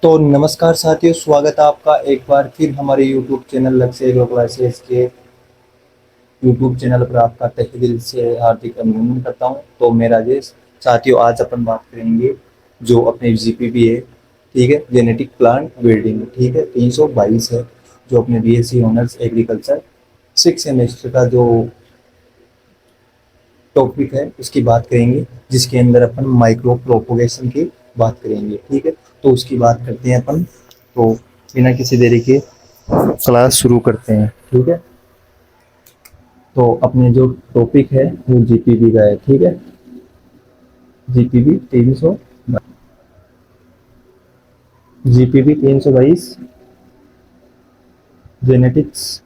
तो नमस्कार साथियों, स्वागत है आपका एक बार फिर हमारे YouTube चैनल लक्ष्य एग्रो क्लासेस के YouTube चैनल पर आपका तहे दिल से हार्दिक अभिनंदन करता हूं। तो मैं राजेश। साथियों, आज अपन बात करेंगे जो अपने जीपीबी है, ठीक है, जेनेटिक प्लांट ब्रीडिंग, ठीक है, 322 है, जो अपने बीएससी ऑनर्स एग्रीकल्चर 6 सेमेस्टर का जो टॉपिक है उसकी बात करेंगे, जिसके अंदर अपन माइक्रो प्रोपोगेशन की बात करेंगे, ठीक है। तो उसकी बात करते हैं अपन। तो बिना किसी देरी के क्लास शुरू करते हैं, ठीक है। तो अपने जो टॉपिक है वो जीपीबी का है, ठीक है। जीपीबी 300 जीपीबी 322 जेनेटिक्स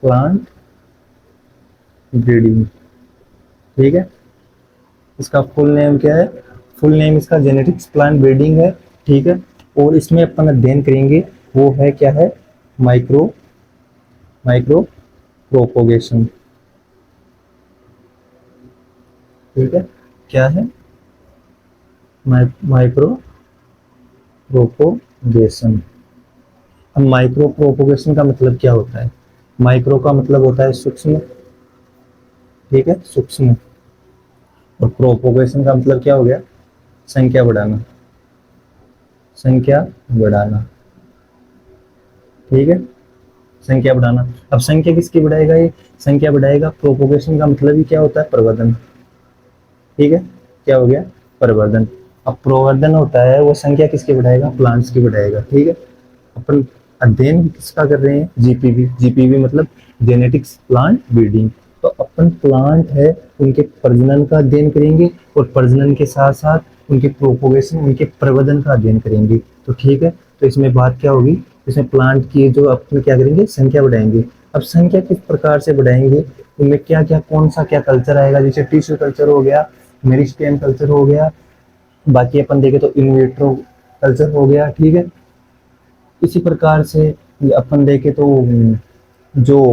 प्लांट ब्रीडिंग, ठीक है। इसका फुल नेम क्या है? फुल नेम इसका जेनेटिक्स प्लांट ब्रीडिंग है, ठीक है। और इसमें अपन अध्ययन करेंगे वो है क्या है? माइक्रो माइक्रो प्रोपोगेशन, ठीक है। क्या है? Micro propagation. अब माइक्रो प्रोपोगेशन का मतलब क्या होता है? माइक्रो का मतलब होता है सूक्ष्म, ठीक है, सूक्ष्म। और प्रोपोगेशन का मतलब क्या हो गया? संख्या बढ़ाना, संख्या बढ़ाना, ठीक है, संख्या बढ़ाना। अब संख्या किसकी बढ़ाएगा? ये संख्या बढ़ाएगा। प्रोपोगेशन का मतलब ही क्या होता है? प्रवर्धन, ठीक है। क्या हो गया? प्रवर्धन। अब प्रवर्धन होता है वो संख्या किसकी बढ़ाएगा? प्लांट्स की बढ़ाएगा, ठीक है। अपन अध्ययन किसका कर रहे हैं? जीपीबी। जीपीबी मतलब जेनेटिक्स प्लांट ब्रीडिंग। तो अपन प्लांट है उनके प्रजनन का अध्ययन करेंगे, और प्रजनन के साथ साथ उनके प्रोपोगेशन, उनके प्रवर्धन का अध्ययन करेंगे। तो ठीक है। तो इसमें बात क्या होगी? इसमें प्लांट की जो अपन क्या करेंगे? संख्या बढ़ाएंगे। अब संख्या किस प्रकार से बढ़ाएंगे? उनमें क्या क्या, कौन सा क्या कल्चर आएगा? जैसे टिश्यू कल्चर हो गया, मेरिस्टेम कल्चर हो गया, बाकी अपन देखें तो इनविट्रो कल्चर हो गया, ठीक है। इसी प्रकार से अपन देखें तो जो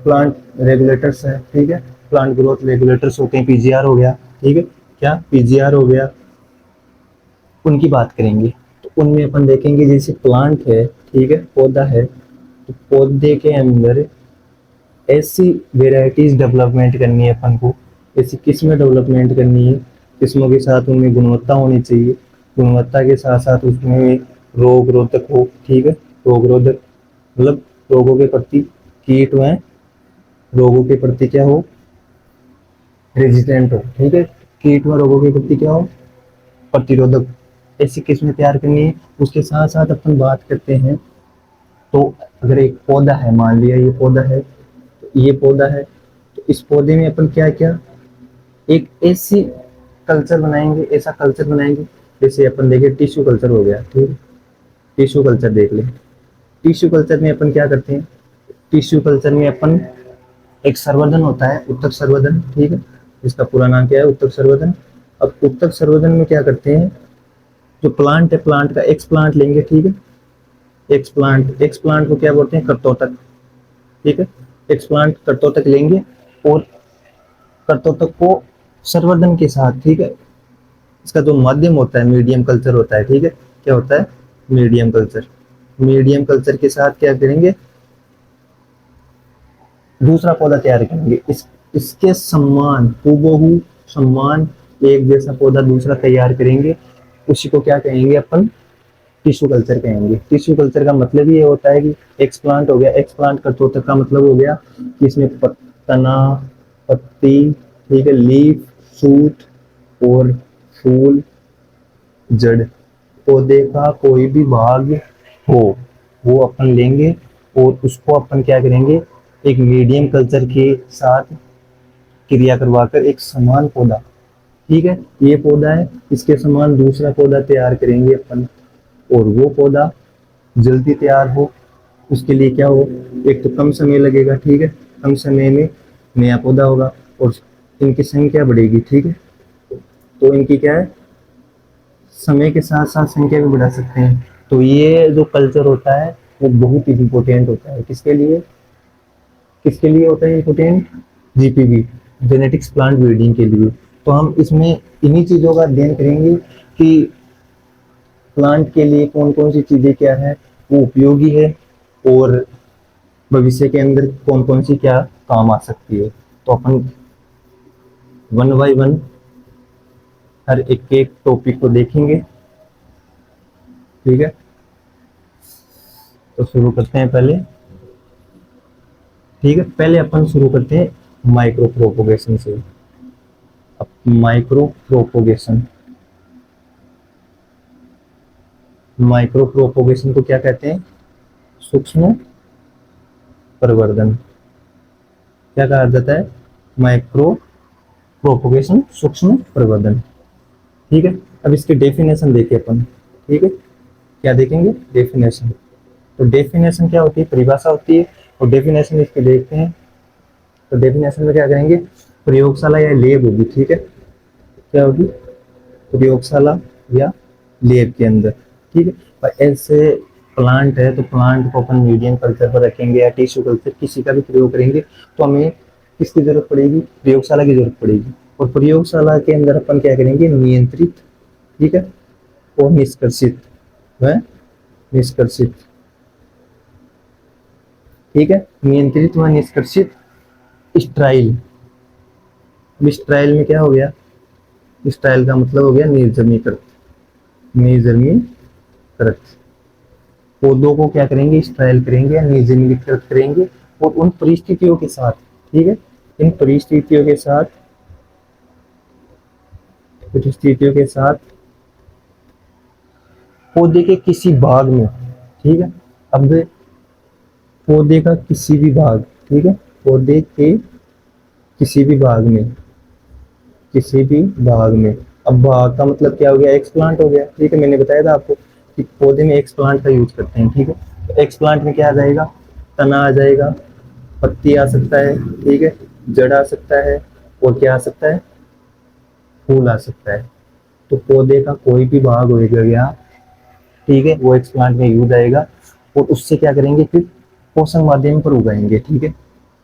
प्लांट रेगुलेटर्स है, ठीक है, प्लांट ग्रोथ रेगुलेटर्स होते हैं, पीजीआर हो गया, ठीक है। क्या? पीजीआर हो गया, उनकी बात करेंगे। तो उनमें अपन देखेंगे जैसे प्लांट है, ठीक है, पौधा है, तो पौधे के अंदर ऐसी वेराइटीज डेवलपमेंट करनी है अपन को, ऐसी किस्में डेवलपमेंट करनी है, किस्मों के साथ उनमें गुणवत्ता होनी चाहिए, गुणवत्ता के साथ साथ उसमें रोग रोधक हो, ठीक है। रोग रोधक मतलब रोगों के प्रति, कीट व रोगों के प्रति क्या हो? रेजिस्टेंट हो, ठीक है। कीट व रोगों के प्रति क्या हो? प्रतिरोधक। ऐसी किस्में तैयार करनी है। उसके साथ साथ अपन बात करते हैं, तो अगर एक पौधा है, मान लिया ये पौधा है, तो ये पौधा है, तो इस पौधे में अपन क्या क्या एक ऐसी कल्चर बनाएंगे, ऐसा कल्चर बनाएंगे। जैसे अपन देखें टिश्यू कल्चर हो गया, ठीक है। टिश्यू कल्चर देख ले। टिश्यू कल्चर में अपन क्या करते हैं? टिश्यू कल्चर में अपन एक संवर्धन होता है, उत्तक संवर्धन, ठीक है। इसका पूरा नाम क्या है? उत्तक संवर्धन। अब उत्तक संवर्धन में क्या करते हैं? जो प्लांट है, प्लांट का एक्स प्लांट लेंगे, ठीक है। एक्स प्लांट को क्या बोलते हैं? कर्तोतक, ठीक है। एक्स प्लांट कर्तोतक लेंगे, और कर्तोतक को संवर्धन के साथ, ठीक है, इसका जो माध्यम होता है मीडियम कल्चर होता है, ठीक है। क्या होता है? Medium culture. मीडियम कल्चर के साथ क्या करेंगे? दूसरा पौधा तैयार करेंगे, इसके समान, हूबहू समान, एक जैसा पौधा दूसरा तैयार करेंगे। उसी को क्या कहेंगे अपन? टिश्यू कल्चर कहेंगे। टिश्यू कल्चर का मतलब ये होता है कि एक्सप्लांट हो गया, एक्सप्लांट कर्तोतक का मतलब हो गया कि इसमें तना, पत्ती, ठीक है, लीफ, शूट और फूल, जड़, पौधे का कोई भी भाग हो, वो अपन लेंगे, और उसको अपन क्या करेंगे? एक मीडियम कल्चर के साथ क्रिया करवाकर एक समान पौधा, ठीक है, ये पौधा है, इसके समान दूसरा पौधा तैयार करेंगे अपन। और वो पौधा जल्दी तैयार हो, उसके लिए क्या हो? एक तो कम समय लगेगा, ठीक है, कम समय में नया पौधा होगा, और इनकी संख्या बढ़ेगी, ठीक है। तो इनकी क्या है? समय के साथ साथ संख्या भी बढ़ा सकते हैं। तो ये जो कल्चर होता है वो बहुत ही इम्पोर्टेंट होता है। किसके लिए? किसके लिए होता है इम्पोर्टेंट? जीपीबी, जेनेटिक्स प्लांट ब्रीडिंग के लिए। तो हम इसमें इन्हीं चीज़ों का अध्ययन करेंगे कि प्लांट के लिए कौन कौन सी चीजें क्या है वो उपयोगी है, और भविष्य के अंदर कौन कौन सी क्या काम आ सकती है। तो अपन वन बाय वन हर एक एक टॉपिक को देखेंगे। ठीक है, तो शुरू करते हैं पहले। ठीक है, पहले अपन शुरू करते हैं माइक्रो प्रोपोगेशन से। अब माइक्रो प्रोपोगेशन, माइक्रो प्रोपोगेशन को क्या कहते हैं? सूक्ष्म प्रवर्धन। क्या कहा जाता है? माइक्रो प्रोपोगेशन, सूक्ष्म प्रवर्धन। ठीक है, अब इसकी डेफिनेशन देखें अपन। ठीक है, क्या देखेंगे? डेफिनेशन। तो डेफिनेशन क्या होती है? परिभाषा होती है। और डेफिनेशन इसके देखते हैं। तो डेफिनेशन में क्या करेंगे? प्रयोगशाला या लैब होगी। ठीक है, क्या होगी? प्रयोगशाला या लैब के अंदर। ठीक है, और ऐसे प्लांट है तो प्लांट को अपन मीडियम कल्चर पर रखेंगे या टिश्यू कल्चर, किसी का भी प्रयोग करेंगे तो हमें किसकी जरूरत पड़ेगी? प्रयोगशाला की जरूरत पड़ेगी। और प्रयोगशाला के अंदर अपन क्या करेंगे? नियंत्रित, ठीक है, और निष्कर्षित, वह निष्कर्षित। ठीक है, नियंत्रित व निष्कर्षित स्ट्राइल। स्ट्राइल में क्या हो गया? स्ट्राइल का मतलब हो गया निर्जमीकृत, निर्जमीकृत। पौधों को क्या करेंगे? स्ट्राइल करेंगे या निर्जमीकृत करेंगे, और उन परिस्थितियों के साथ, ठीक है, इन परिस्थितियों के साथ, परिस्थितियों के साथ पौधे के किसी भाग में, ठीक है, अब पौधे का किसी भी भाग, ठीक है, पौधे के किसी भी भाग में, किसी भी भाग में। अब भाग का मतलब क्या हो गया? एक्सप्लांट हो गया। ठीक है, मैंने बताया था आपको कि पौधे में एक्सप्लांट का यूज करते हैं। ठीक है, तो एक्सप्लांट में क्या आ जाएगा? तना आ जाएगा, पत्ती आ सकता है, ठीक है, जड़ आ सकता है, और क्या आ सकता है? फूल आ सकता है। तो पौधे का कोई भी भाग हो गया, ठीक है, वो एक्सप्लांट में यूज आएगा। और उससे क्या करेंगे? फिर पोषक माध्यम पर उगाएंगे। ठीक है,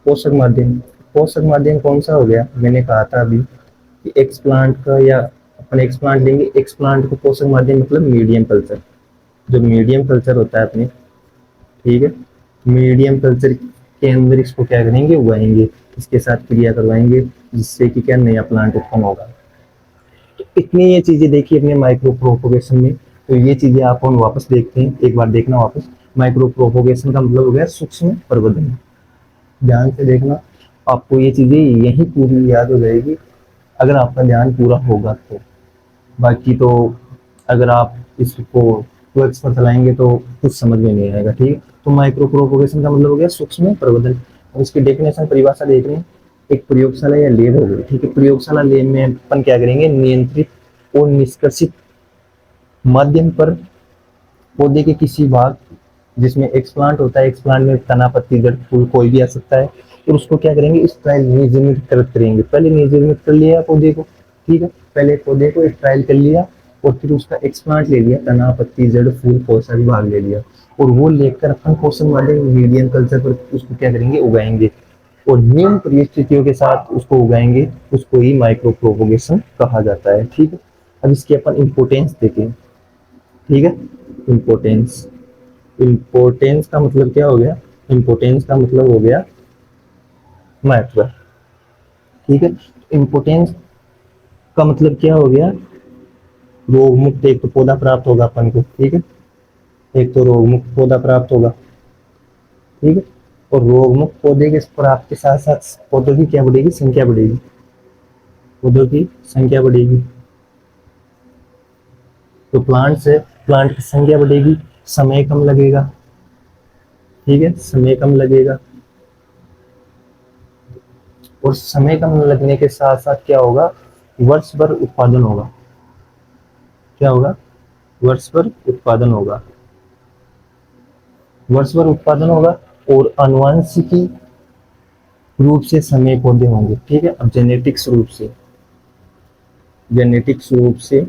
पोषक माध्यम। पोषक माध्यम कौन सा हो गया? मैंने कहा था अभी कि एक्सप्लांट का, या अपन एक्सप्लांट लेंगे, एक्सप्लांट को पोषक माध्यम मतलब मीडियम कल्चर। जो मीडियम कल्चर होता है अपने, ठीक है, मीडियम कल्चर के अंदर इसको क्या करेंगे? उगाएंगे, इसके साथ क्रिया करवाएंगे, जिससे कि क्या नया प्लांट उत्पन्न होगा। तो इतनी ये चीजें देखी अपने माइक्रो प्रोपोगेशन में। तो ये चीजें आप हम वापस देखते हैं, एक बार देखना वापस। माइक्रो प्रोपोगेशन का मतलब हो गया सूक्ष्म प्रवर्धन। ध्यान से देखना, आपको ये चीजें यही पूरी याद हो जाएगी अगर आपका ध्यान पूरा होगा तो। बाकी तो अगर आप इसको ट्वेल्थ पर चलाएंगे तो कुछ समझ में नहीं आएगा। ठीक है, तो माइक्रो प्रोपोगेशन का मतलब हो गया सूक्ष्म प्रवर्धन। और इसकी डेफिनेशन, परिभाषा देख रहे हैं। एक प्रयोगशाला या लैब हो गई। ठीक है, प्रयोगशाला लैब में अपन क्या करेंगे? नियंत्रित और निष्कर्षित माध्यम पर पौधे के किसी भाग, जिसमें एक्सप्लांट होता है, एक्सप्लांट में तना, पत्ती, जड़, फूल कोई भी आ सकता है, और उसको क्या करेंगे? इस ट्रायल निर्जमित करेंगे। पहले निर्जमित कर लिया पौधे को, ठीक है, पहले पौधे को एक ट्रायल कर लिया, और फिर उसका एक्सप्लांट ले लिया, तना, पत्ती, जड़, फूल, कौन सा भी भाग ले लिया, और वो लेकर अपन पोषण वाले मीडियम कल्चर पर उसको क्या करेंगे? उगाएंगे, और निम्न परिस्थितियों के साथ उसको उगाएंगे। उसको ही माइक्रो प्रोपोगेशन कहा जाता है। ठीक है, अब इसकी अपन इम्पोर्टेंस देखें। ठीक है, इम्पोर्टेंस। इम्पोर्टेंस का मतलब क्या हो गया? इम्पोर्टेंस का मतलब हो गया महत्व। ठीक है, इम्पोर्टेंस का मतलब क्या हो गया? रोग मुक्त एक तो पौधा प्राप्त होगा अपन को। ठीक है, एक तो रोग मुक्त पौधा प्राप्त होगा। ठीक है, और रोग मुक्त पौधे के प्राप्त के साथ साथ पौधों की क्या बढ़ेगी? संख्या बढ़ेगी, पौधों की संख्या बढ़ेगी। तो प्लांट से प्लांट की संख्या बढ़ेगी, समय कम लगेगा। ठीक है, समय कम लगेगा, और समय कम लगने के साथ साथ क्या होगा? वर्ष भर उत्पादन होगा। क्या होगा? वर्ष भर उत्पादन होगा, वर्ष भर उत्पादन होगा। और आनुवंशिकी रूप से समय पौधे होंगे। ठीक है, अब जेनेटिक्स रूप से, जेनेटिक्स रूप से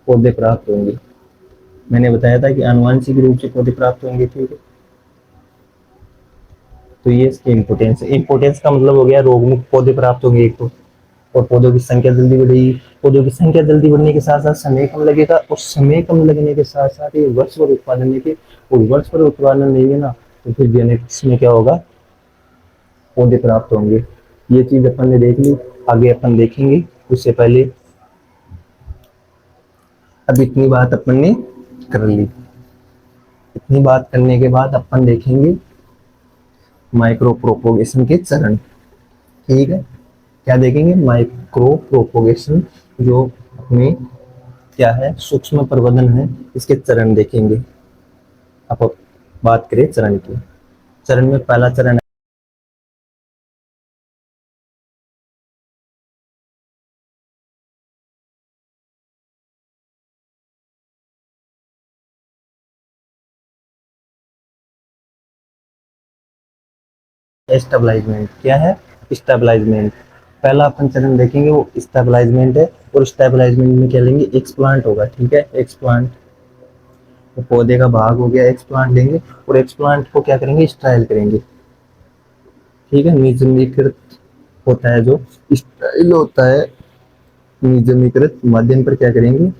पौधे प्राप्त होंगे। मैंने बताया था कि आनुवंशिक रूप से पौधे प्राप्त होंगे। ठीक है, तो ये इसकी इम्पोर्टेंस है। इम्पोर्टेंस का मतलब हो गया रोग मुक्त पौधे प्राप्त होंगे एक तो, और पौधों की संख्या जल्दी बढ़ेगी। पौधों की संख्या जल्दी बढ़ने के साथ साथ समय कम लगेगा, और समय कम लगने के साथ साथ ये वर्ष भर उत्पादन देंगे, और वर्ष भर उत्पादन देंगे ना, तो फिर जेनेटिक्स में क्या होगा, पौधे प्राप्त होंगे। ये चीज अपन ने देख ली, आगे अपन देखेंगे। उससे पहले अब इतनी बात अपन ने कर ली। इतनी बात करने के बाद अपन देखेंगे माइक्रो प्रोपोगेशन के चरण। ठीक है, क्या देखेंगे, माइक्रो प्रोपोगेशन, जो अपने क्या है, सूक्ष्म प्रवर्धन है, इसके चरण देखेंगे। अब बात करें चरण की। चरण में पहला चरण है स्टेबलाइजमेंट। क्या है, स्टेबलाइजमेंट। पहला अपन चरण देखेंगे वो स्टेबलाइजमेंट है, और स्टेबलाइजमेंट में क्या लेंगे, एक्सप्लांट होगा। ठीक है, एक्सप्लांट, तो पौधे का भाग हो गया, एक्सप्लांट लेंगे, और एक्सप्लांट को क्या करेंगे, स्टाइल करेंगे। ठीक है, निजमीकृत होता है, जो स्टाइल होता है निजमीकृत माध्यम पर क्या करेंगे,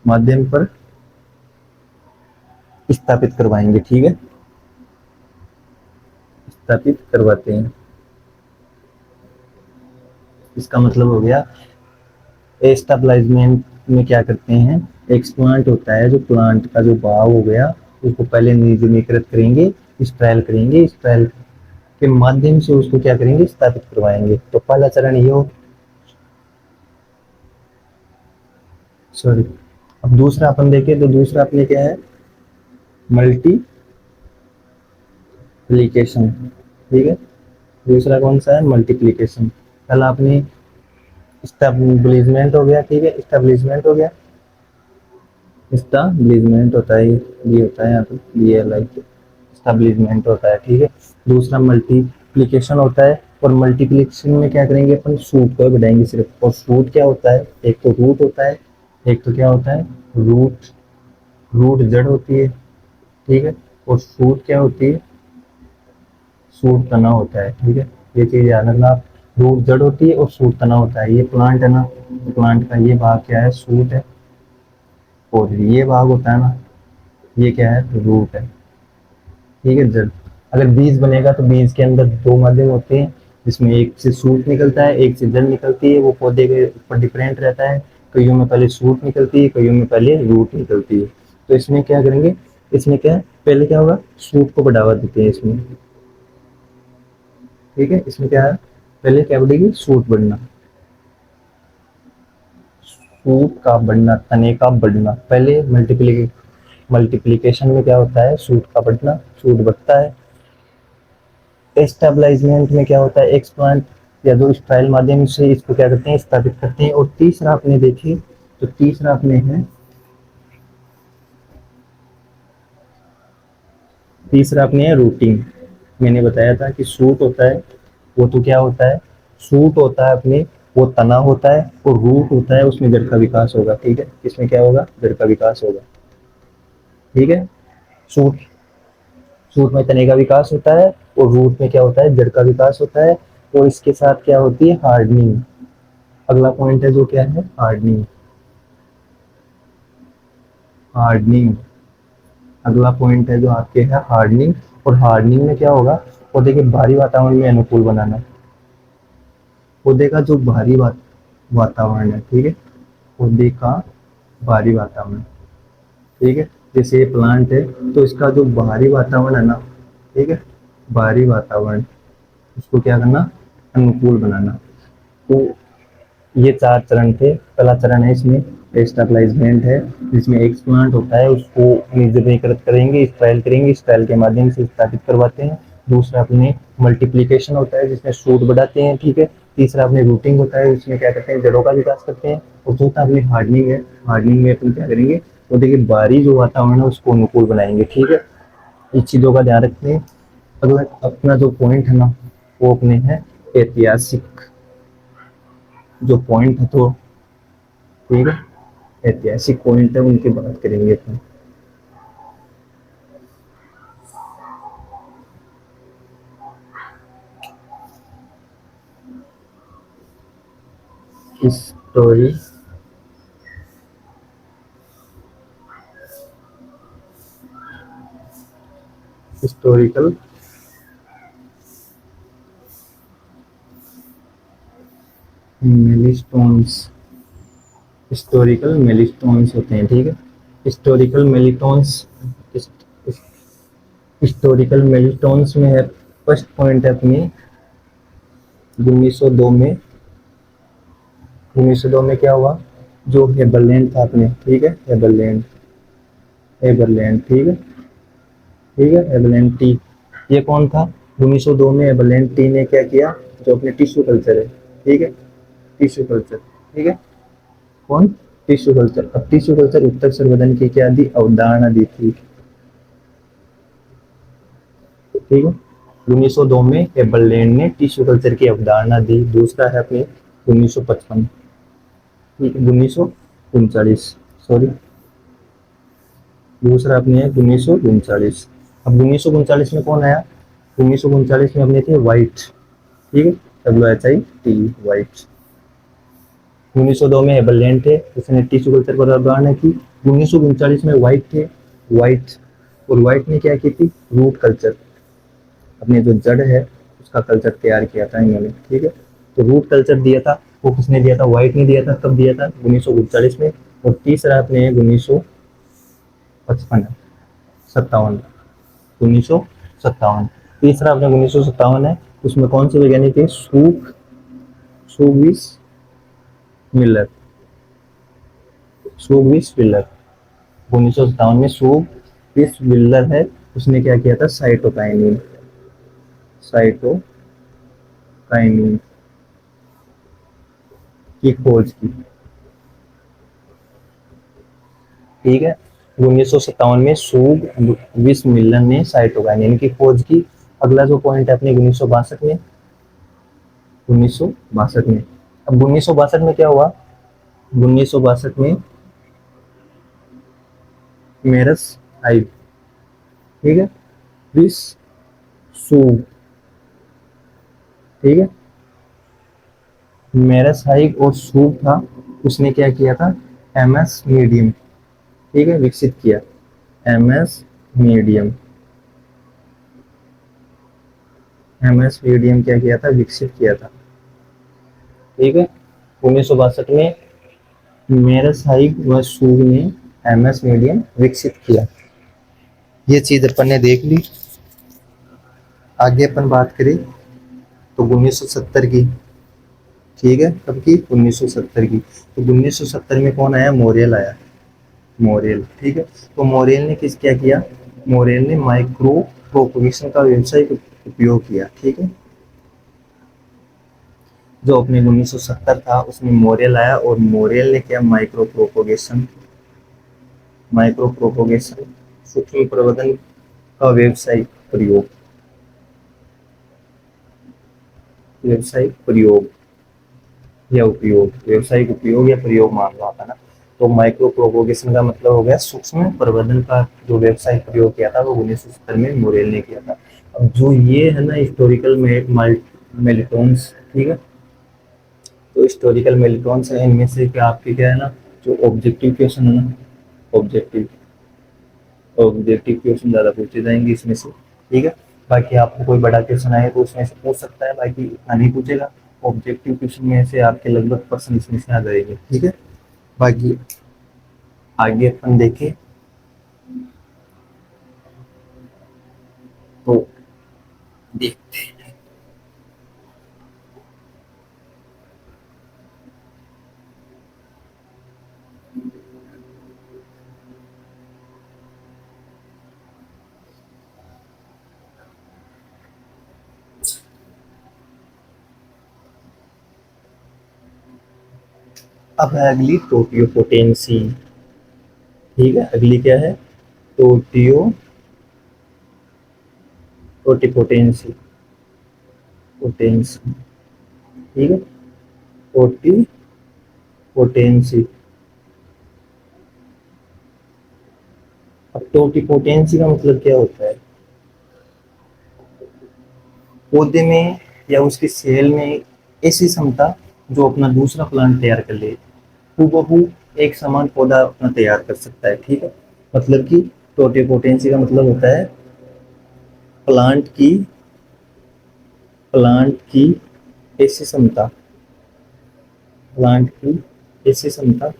माध्यम पर स्थापित करवाएंगे। ठीक है, स्थापित करवाते हैं। इसका मतलब हो गया, स्टेबलाइजमेंट में क्या करते हैं, एक्सप्लांट होता है, जो प्लांट का जो भाव हो गया, उसको पहले निजमीकृत करेंगे, स्ट्रायल करेंगे, स्ट्रायल के माध्यम से उसको क्या करेंगे, स्थापित करवाएंगे। तो पहला चरण ये हो, सॉरी। अब दूसरा अपन देखें, तो दूसरा अपने क्या है, मल्टीप्लीकेशन। ठीक है, दूसरा कौन सा है, मल्टीप्लीकेशन। पहला अपने स्टेबलिशमेंट हो गया। ठीक है, स्टेबलिशमेंट हो गया, स्टेबलिशमेंट होता है, ये होता है यहाँ पे, ये लाइक स्टेबलिशमेंट होता है। ठीक है, दूसरा मल्टीप्लीकेशन होता है, और मल्टीप्लीकेशन में क्या करेंगे, अपन सूट को बढ़ाएंगे सिर्फ। और सूट क्या होता है, एक तो रूट होता है, एक तो क्या होता है, रूट। रूट जड़ होती है। ठीक है, और सूट क्या होती है, सूट तना होता है। ठीक है, ये चीज याद रखना आप। रूट जड़ होती है और सूट तना होता है। ये प्लांट है ना, प्लांट का ये भाग क्या है, सूट है, और ये भाग होता है ना, ये क्या है, रूट है। ठीक है, जड़। अगर बीज बनेगा तो बीज के अंदर दो माध्यम होते हैं, जिसमें एक से सूट निकलता है, एक से जड़ निकलती है। वो पौधे के ऊपर डिपेंडेंट रहता है, कईयों में पहले सूट निकलती है, कईयों में पहले रूट निकलती है। तो इसमें क्या करेंगे, इसमें क्या है, पहले क्या होगा, सूट को बढ़ावा देते हैं इसमें। ठीक है, इसमें क्या है, पहले क्या बढ़ेगी, सूट बढ़ना, सूट का बढ़ना, तने का बढ़ना। पहले मल्टीप्लीकेशन में क्या होता है, सूट का बढ़ना, सूट बढ़ता है। स्टेबलाइजमेंट में क्या होता है, एक्सप्लांट या जो स्ट्राइल माध्यम से इसको क्या करते हैं, स्थापित करते हैं। और तीसरा आपने देखिए, तो तीसरा अपने है, तीसरा अपने है रूटिंग। मैंने बताया था कि सूट होता है, वो तो क्या होता है, सूट होता है अपने, वो तना होता है, और रूट होता है, उसमें जड़ का विकास होगा। ठीक है, इसमें क्या होगा, जड़ का विकास होगा। ठीक है, सूट, सूट में तने का विकास होता है, और रूट में क्या होता है, जड़ का विकास होता है। और इसके साथ क्या होती है, हार्डनिंग। अगला पॉइंट है जो क्या है, हार्डनिंग। हार्डनिंग, अगला पॉइंट है जो आपके है, हार्डनिंग। और हार्डनिंग में क्या होगा, पौधे के बाहरी वातावरण में अनुकूल बनाना। पौधे का जो बाहरी वातावरण है, ठीक है, पौधे का बाहरी वातावरण। ठीक है, जैसे ये प्लांट है, तो इसका जो बाहरी वातावरण है ना, ठीक है, बाहरी वातावरण, उसको क्या करना, अनुकूल बनाना। तो ये चार चरण थे। पहला चरण है इसमें स्टेबलाइजमेंट है, जिसमें एक प्लांट होता है, उसको निजमीकृत करेंगे, स्ट्राइल करेंगे, स्ट्राइल के माध्यम से स्थापित करवाते हैं। दूसरा अपने मल्टीप्लीकेशन होता है, जिसमें सूट बढ़ाते हैं। ठीक है, तीसरा अपने रूटिंग होता है, उसमें क्या करते हैं, जड़ों का विकास करते हैं। और चौथा अपनी हार्डनिंग है। हार्डनिंग में अपन क्या करेंगे, तो देखिए बाहरी जो वातावरण है उसको अनुकूल बनाएंगे। ठीक है, इस चीजों का ध्यान रखते हैं। अगला अपना जो पॉइंट है ना, वो अपने है ऐतिहासिक, जो पॉइंट है, तो ठीक है, ऐतिहासिक पॉइंट है, उनकी बात करेंगे अपन। स्टोरी हिस्टोरिकल मिलीस्टोन्स, हिस्टोरिकल मिलीस्टोन्स होते हैं, ठीक है। हिस्टोरिकल मिलीटोन्स, हिस्टोरिकल मिलीटोन्स में है, फर्स्ट पॉइंट है अपनी 1902 में, 1902 में क्या हुआ, जो हेबरलैंड था अपने, ठीक है, हेबरलैंड, हेबरलैंड, ठीक है, ठीक है, हेबरलैंड टी, ये कौन था, 1902 में हेबरलैंड टी ने क्या किया, जो अपने टिश्यू कल्चर है, ठीक है, टिश्यू कल्चर, ठीक है, कौन, टिश्यू कल्चर। अब टिश्यू कल्चर उत्तक संवर्धन की क्या दी, अवधारणा दी थी, ठीक है। 1902 में हेबरलैंड ने टिश्यू कल्चर की अवधारणा दी। दूसरा है अपने 1955, 1939, सॉरी, दूसरा अपने है 1939। अब 1939 में कौन आया, 1939 में अपने थे व्हाइट, ठीक है, WHIT, व्हाइट। 1902 में हेबरलैंड थे, उसने टिश्यू कल्चर पर अवधारणा की। 1939 में व्हाइट थे, व्हाइट, और व्हाइट ने क्या की थी, रूट कल्चर, अपने जो जड़ है उसका कल्चर तैयार किया था इन्होंने, ठीक है। तो रूट कल्चर दिया था, वो किसने दिया था, व्हाइट ने दिया था, कब दिया था, 1939 में। और तीसरा अपने 1955, 57, 1957, तीसरा अपने 1957 है। उसमें कौन से वैज्ञानिक थे, सुगविस मिलर, सुगविस मिलर, 1957 में सुगविस मिलर है, उसने क्या किया था, साइटोकाइनिन, साइटोकाइनिन की खोज की, ठीक है। 1957 में सूग विस मिलन ने साइटोकाइनिन की खोज की। अगला जो पॉइंट है अपने 1962 में, 1962 में, अब 1962 में क्या हुआ, 1962 में मेरस हाइव, ठीक है, विस सूग, ठीक है, मेरस हाइव और सूग था, उसने क्या किया था, एमएस मीडियम, ठीक है, विकसित किया, एमएस मीडियम, एमएस मीडियम क्या किया था, विकसित किया था, ठीक है। 1962 में मेरस हाइग व सूग ने एमएस मीडियम विकसित किया। ये चीज अपन ने देख ली। आगे अपन बात करें तो 1970 की, ठीक है, कब की, 1970 की। तो 1970 में कौन आया, मोरियल आया, मोरियल, ठीक है। तो मोरियल ने किस क्या किया, मोरियल ने माइक्रो प्रोपोगेशन का व्यवसायिक उपयोग किया, ठीक है। जो अपने 1970 था उसमें मोरियल आया, और मोरियल ने क्या, माइक्रो प्रोपोगेशन, माइक्रो प्रोपोगेशन, सूक्ष्म प्रवर्धन का व्यवसायिक प्रयोग, व्यवसायिक प्रयोग या उपयोग, व्यवसायिक उपयोग या प्रयोग मान लो आता ना। तो माइक्रो प्रोपोगेशन का मतलब हो गया सूक्ष्म प्रवर्धन का जो व्यवसायिक प्रयोग किया था वो 1970 में मोरेल ने किया था। अब जो ये है ना हिस्टोरिकल मेलिटोन्स, ठीक है, तो हिस्टोरिकल मेलिटोन्स है, इनमें से क्या आपके क्या है ना, जो ऑब्जेक्टिव क्वेश्चन है ना, ऑब्जेक्टिव, ऑब्जेक्टिव क्वेश्चन ज़्यादा पूछे जाएंगे इसमें से, ठीक है। बाकी आपको कोई बड़ा क्वेश्चन आए तो उसमें से पूछ सकता है, बाकी इतना नहीं पूछेगा। ऑब्जेक्टिव क्वेश्चन में से आपके लगभग पर्सन इसमें से आ जाएंगे, ठीक है। बाकी आगे अपन देखें तो देखते हैं। अब है अगली टोटियोपोटेंसी, ठीक है, अगली क्या है, टोटियो टोटिपोटेंसी, पोटेंसी, ठीक है, टोटिपोटेंसी। अब टोटिपोटेंसी का मतलब क्या होता है, पौधे में या उसके सेल में ऐसी क्षमता जो अपना दूसरा प्लांट तैयार कर ले, हूबहू एक समान पौधा अपना तैयार कर सकता है। ठीक है, मतलब कि टोटिपोटेंसी का मतलब होता है प्लांट की प्लांट की ऐसी क्षमता, प्लांट की ऐसी क्षमता,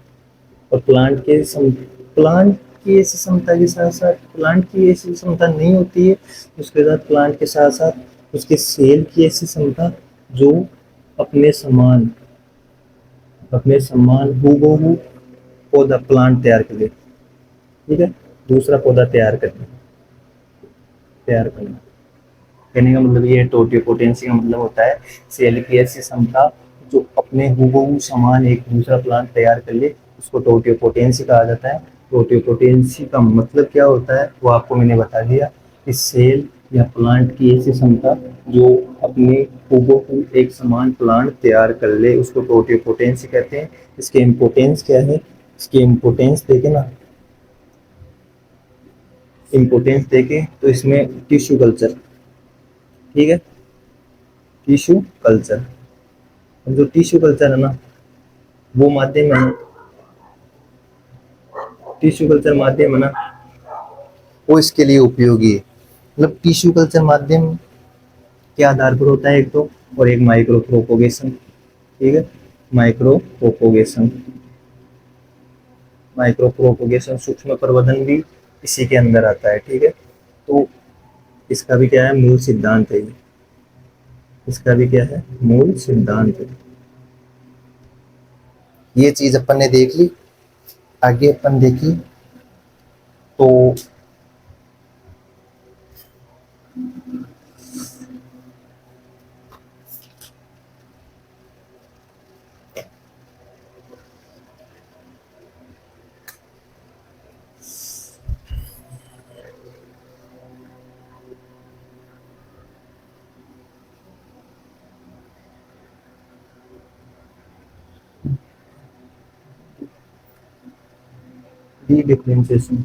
और प्लांट की ऐसी क्षमता के साथ साथ प्लांट की ऐसी क्षमता नहीं होती है, उसके साथ प्लांट के साथ साथ उसके सेल की ऐसी क्षमता जो अपने समान अपने समान हूबहू पौधा प्लांट तैयार कर ले। ठीक है, दूसरा पौधा तैयार करना। कहने का मतलब ये टोटियोपोटेंसी का मतलब होता है सेल की ऐसी क्षमता जो अपने हूबहू समान एक दूसरा प्लांट तैयार कर ले, उसको टोटियोपोटेंसी कहा जाता है। टोटियोपोटेंसी का मतलब क्या होता है वो आपको मैंने बता दिया कि सेल या प्लांट की ऐसी क्षमता जो अपने हूबहू एक समान प्लांट तैयार कर ले उसको टोटियोपोटेंसी कहते हैं। इसके इम्पोर्टेंस क्या है, इसकी इम्पोर्टेंस देखे ना, इम्पोर्टेंस देखे तो इसमें टिश्यू कल्चर, ठीक है, टिश्यू कल्चर, जो टिश्यू कल्चर है ना वो माध्यम है, टिश्यू कल्चर माध्यम है ना वो इसके लिए उपयोगी है। मतलब टिश्यू कल्चर माध्यम के आधार पर होता है एक तो, और एक माइक्रो प्रोपोगेशन। ठीक है, माइक्रो प्रोपोगेशन, माइक्रो प्रोपोगेशन सूक्ष्म प्रवर्धन भी इसी के अंदर आता है। ठीक है, तो इसका भी क्या है, मूल सिद्धांत है ये, इसका भी क्या है, मूल सिद्धांत है। ये चीज अपन ने देख ली। आगे अपन देखी तो डी डिफ्रेंशिएशन,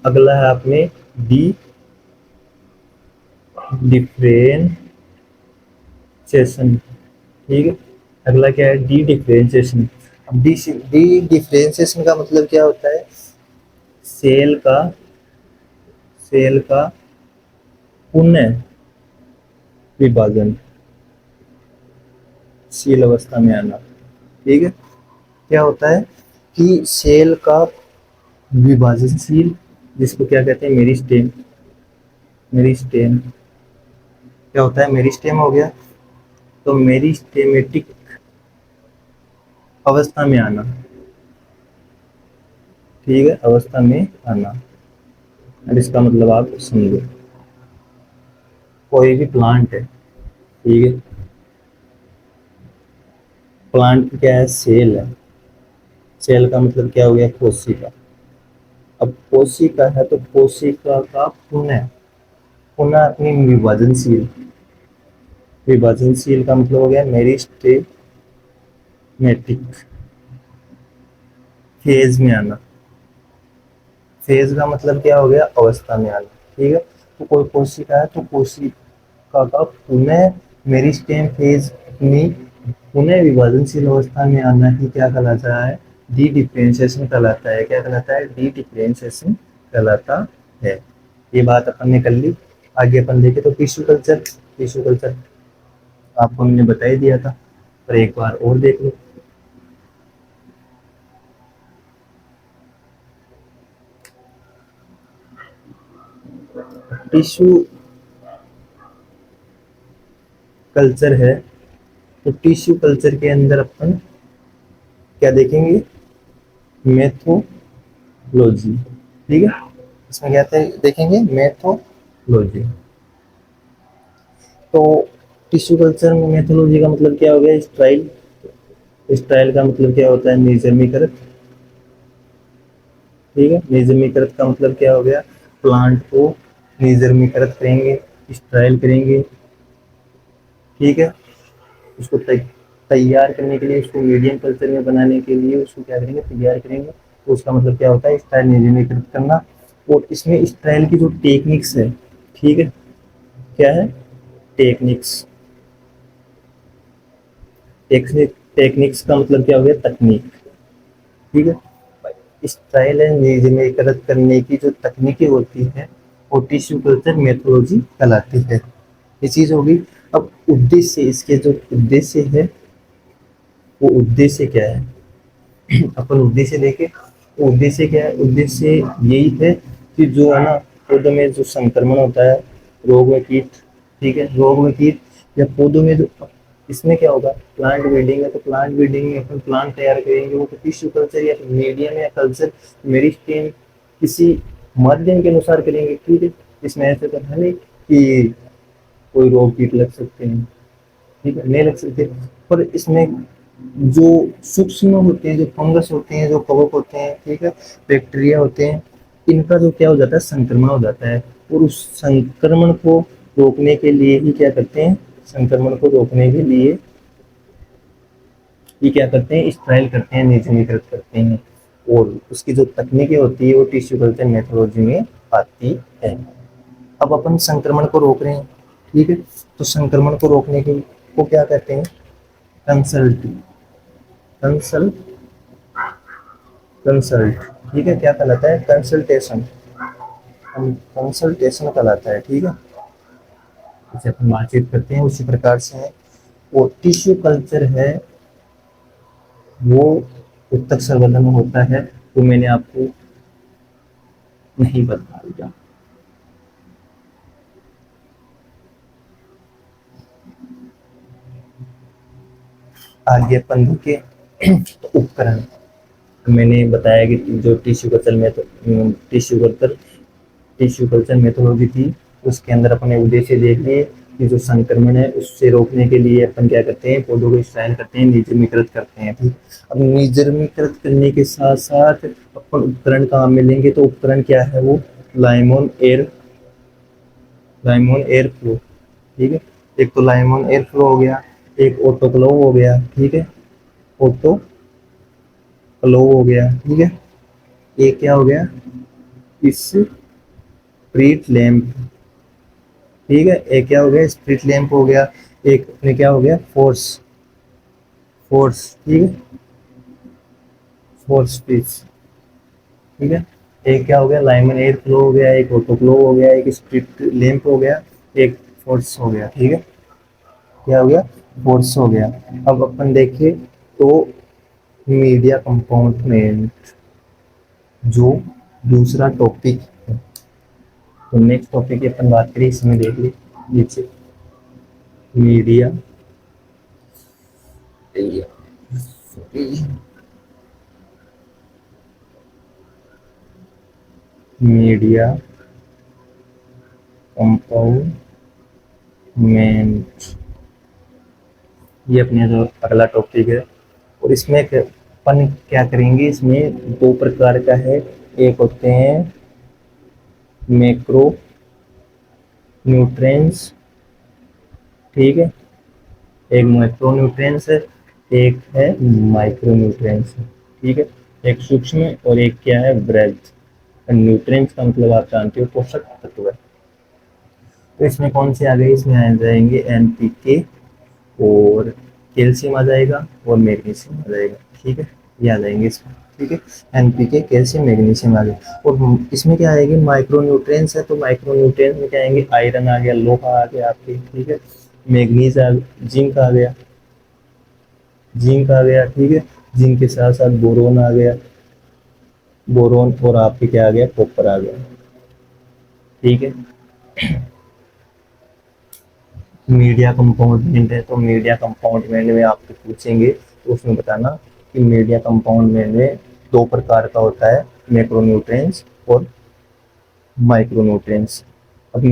अगला है आपने डी डिफ्रेंशिएशन। ठीक है, अगला क्या है, डी डिफ्रेंशिएशन। अब डी डिफ्रेंशिएशन का मतलब क्या होता है, सेल का सेल का पुनः विभाजन, शील अवस्था में आना। ठीक है, क्या होता है कि सेल का विभाजनशील, जिसको क्या कहते हैं, मेरिस्टेम, मेरिस्टेम क्या होता है, मेरिस्टेम हो गया, तो मेरिस्टेमेटिक अवस्था में आना। ठीक है, अवस्था में आना, अब इसका मतलब आप समझो, कोई भी प्लांट है, ठीक है, प्लांट क्या है, सेल है, सेल का मतलब क्या हो गया, कोशिका। अब कोशिका है तो कोशिका का पुनः पुनः अपनी विभाजनशील, विभाजनशील का मतलब हो गया मेरिस्टेमेटिक फेज में आना। फेज का मतलब क्या हो गया, अवस्था में आना। ठीक है, तो कोई कोशिका है तो कोशिका का पुनः मेरिस्टेम फेज, अपनी पुनः विभाजनशील अवस्था में आना ही क्या कहलाता है, डी डिफरेंशिएशन कहलाता है। क्या कहलाता है, डी डिफरेंशिएशन कहलाता है। ये बात अपन ने कर ली। आगे अपन देखे तो टिश्यू कल्चर, टिश्यू कल्चर आपको मैंने बता ही दिया था, पर एक बार और देख लो। टिश्यू कल्चर है तो टिश्यू कल्चर के अंदर अपन क्या देखेंगे, मेथोलॉजी। ठीक है, इसमें क्या देखेंगे, मेथोलॉजी। तो टिश्यू कल्चर में मेथोलॉजी का मतलब क्या हो गया, स्टाइल, स्टाइल का मतलब क्या होता है, निर्जमीकृत। ठीक है, निर्जमीकृत का मतलब क्या हो गया, प्लांट को निर्जमीकृत करेंगे, स्टाइल करेंगे। ठीक है, उसको तैयार करने के लिए, उसको मीडियम कल्चर में बनाने के लिए उसको क्या करेंगे, तैयार करेंगे। तो उसका मतलब क्या होता है, स्टाइल निर्जमीकृत करना। और इसमें स्टाइल की जो टेक्निक्स है, ठीक है, क्या है, टेक्निक्स, टेक्निक टेक्निक्स का मतलब क्या हो गया, तकनीक, ठीक है। स्टाइल एंड नियमित करने की जो तकनीकें होती है वो टिश्यू कल्चर मेथोलॉजी कहलाती है। ये चीज होगी। अब उद्देश्य, इसके जो उद्देश्य है वो उद्देश्य क्या है, अपन उद्देश्य देखें। उद्देश्य क्या है, उद्देश्य यही है कि जो है ना पौधों में जो संक्रमण होता है, रोग व कीट, ठीक है, रोग व कीट या पौधों में जो, इसमें क्या होगा, प्लांट ब्रीडिंग है तो प्लांट ब्रीडिंग में अपन प्लांट तैयार करेंगे, वो टिश्यू कल्चर या मीडियम या कल्चर मेरिस्टेम किसी माध्यम के अनुसार करेंगे, ठीक है। इसमें ऐसे तो है नहीं कि कोई रोग कीट लग सकते हैं, ठीक है, नहीं लग सकते। पर इसमें जो सूक्ष्म होते हैं, जो फंगस होते हैं, जो कवक होते हैं, ठीक है, बैक्टीरिया होते हैं, इनका जो क्या हो जाता है, संक्रमण हो जाता है। और उस संक्रमण को रोकने के लिए ही क्या करते हैं, संक्रमण को रोकने के लिए ये क्या करते हैं, स्ट्राइल करते हैं, निजनीकृत करते हैं। और उसकी जो तकनीकें होती है वो टिश्यू कल्चर मेथोलॉजी में आती है। अब अपन संक्रमण को रोक रहे हैं, ठीक है, तो संक्रमण को रोकने के को क्या कहते हैं, कंसल्ट, कंसल्ट, कंसल्ट, ठीक है, क्या कहलाता है, कंसल्टेशन, कंसल्टेशन कहलाता है, ठीक है। जैसे अपन बातचीत करते हैं उसी प्रकार से है। वो टिश्यू कल्चर है वो उत्तक संवर्धन में होता है, तो मैंने आपको नहीं बताया। आगे अपन देखे तो उपकरण, तो मैंने बताया कि जो टिश्यू कल्चर में तो टिश्यू कल्चर मेथोलॉजी थी, उसके अंदर अपने उद्देश्य देख लिए कि जो संक्रमण है उससे रोकने के लिए अपन क्या करते हैं, पौधों को स्टाइल करते हैं, निर्जमीकृत करते हैं, ठीक। अब निर्जमीकृत करने के साथ साथ अपन उपकरण काम में लेंगे, तो उपकरण क्या है वो, लाइमोन एयर, लाइमोन एयर फ्लो, ठीक है। एक तो लाइमोन एयर फ्लो हो गया, एक ऑटोक्लोव हो गया, ठीक है, ऑटो क्लोव हो गया, ठीक है। एक क्या हो गया, इस स्प्रिट लैंप, ठीक है, एक क्या हो गया, स्प्रिट लैंप हो गया, एक अपने क्या हो गया, फोर्स, फोर्स, ठीक है, फोर्स पीस, ठीक है। एक क्या हो गया, लाइमन एयर फ्लो हो गया, एक ऑटो फ्लो हो गया, एक स्प्रिट लैंप हो गया, एक फोर्स हो गया, ठीक है, क्या हो गया, फोर्स हो गया। अब अपन देखें तो मीडिया कंपाउंडमेंट जो दूसरा टॉपिक है, तो नेक्स्ट टॉपिक की अपन बात करें, इसमें देख ली नीचे मीडिया, मीडिया कंपाउंडमेंट, ये अपने जो अगला टॉपिक है। और इसमें अपन क्या करेंगे, इसमें दो प्रकार का है, एक होते हैं मैक्रो न्यूट्रिएंट्स, ठीक है, एक माइक्रो न्यूट्रिएंट्स है, एक है माइक्रो न्यूट्रिएंट्स, ठीक है, एक सूक्ष्म और एक क्या है, ब्रेथ। न्यूट्रिएंट्स का मतलब आप जानते हो, पोषक तत्व है। तो इसमें कौन से आ गए, इसमें आ जाएंगे एनपीके और कैल्शियम आ जाएगा और मैग्नीशियम आ जाएगा, ठीक है, ये आ जाएंगे इसमें, ठीक है, एनपीके कैल्शियम मैग्नीशियम आ गया। और इसमें क्या आएगी, माइक्रो न्यूट्रिएंट्स है, तो माइक्रो न्यूट्रिएंट्स में क्या आएंगे, आयरन आ गया, लोहा आ गया आपके, ठीक है, मैग्नीज आ, जिंक आ गया, जिंक आ गया, ठीक है, जिंक के साथ साथ बोरोन आ गया, बोरोन, और आपके क्या आ गया, कॉपर आ गया, ठीक है। मीडिया कंपाउंडमेंट है, तो मीडिया कंपाउंडमेंट में आपको पूछेंगे तो उसमें बताना कि मीडिया कंपाउंडमेंट में दो प्रकार का होता है, मैक्रोन्यूट्रिएंट्स और माइक्रोन्यूट्रिएंट्स। अब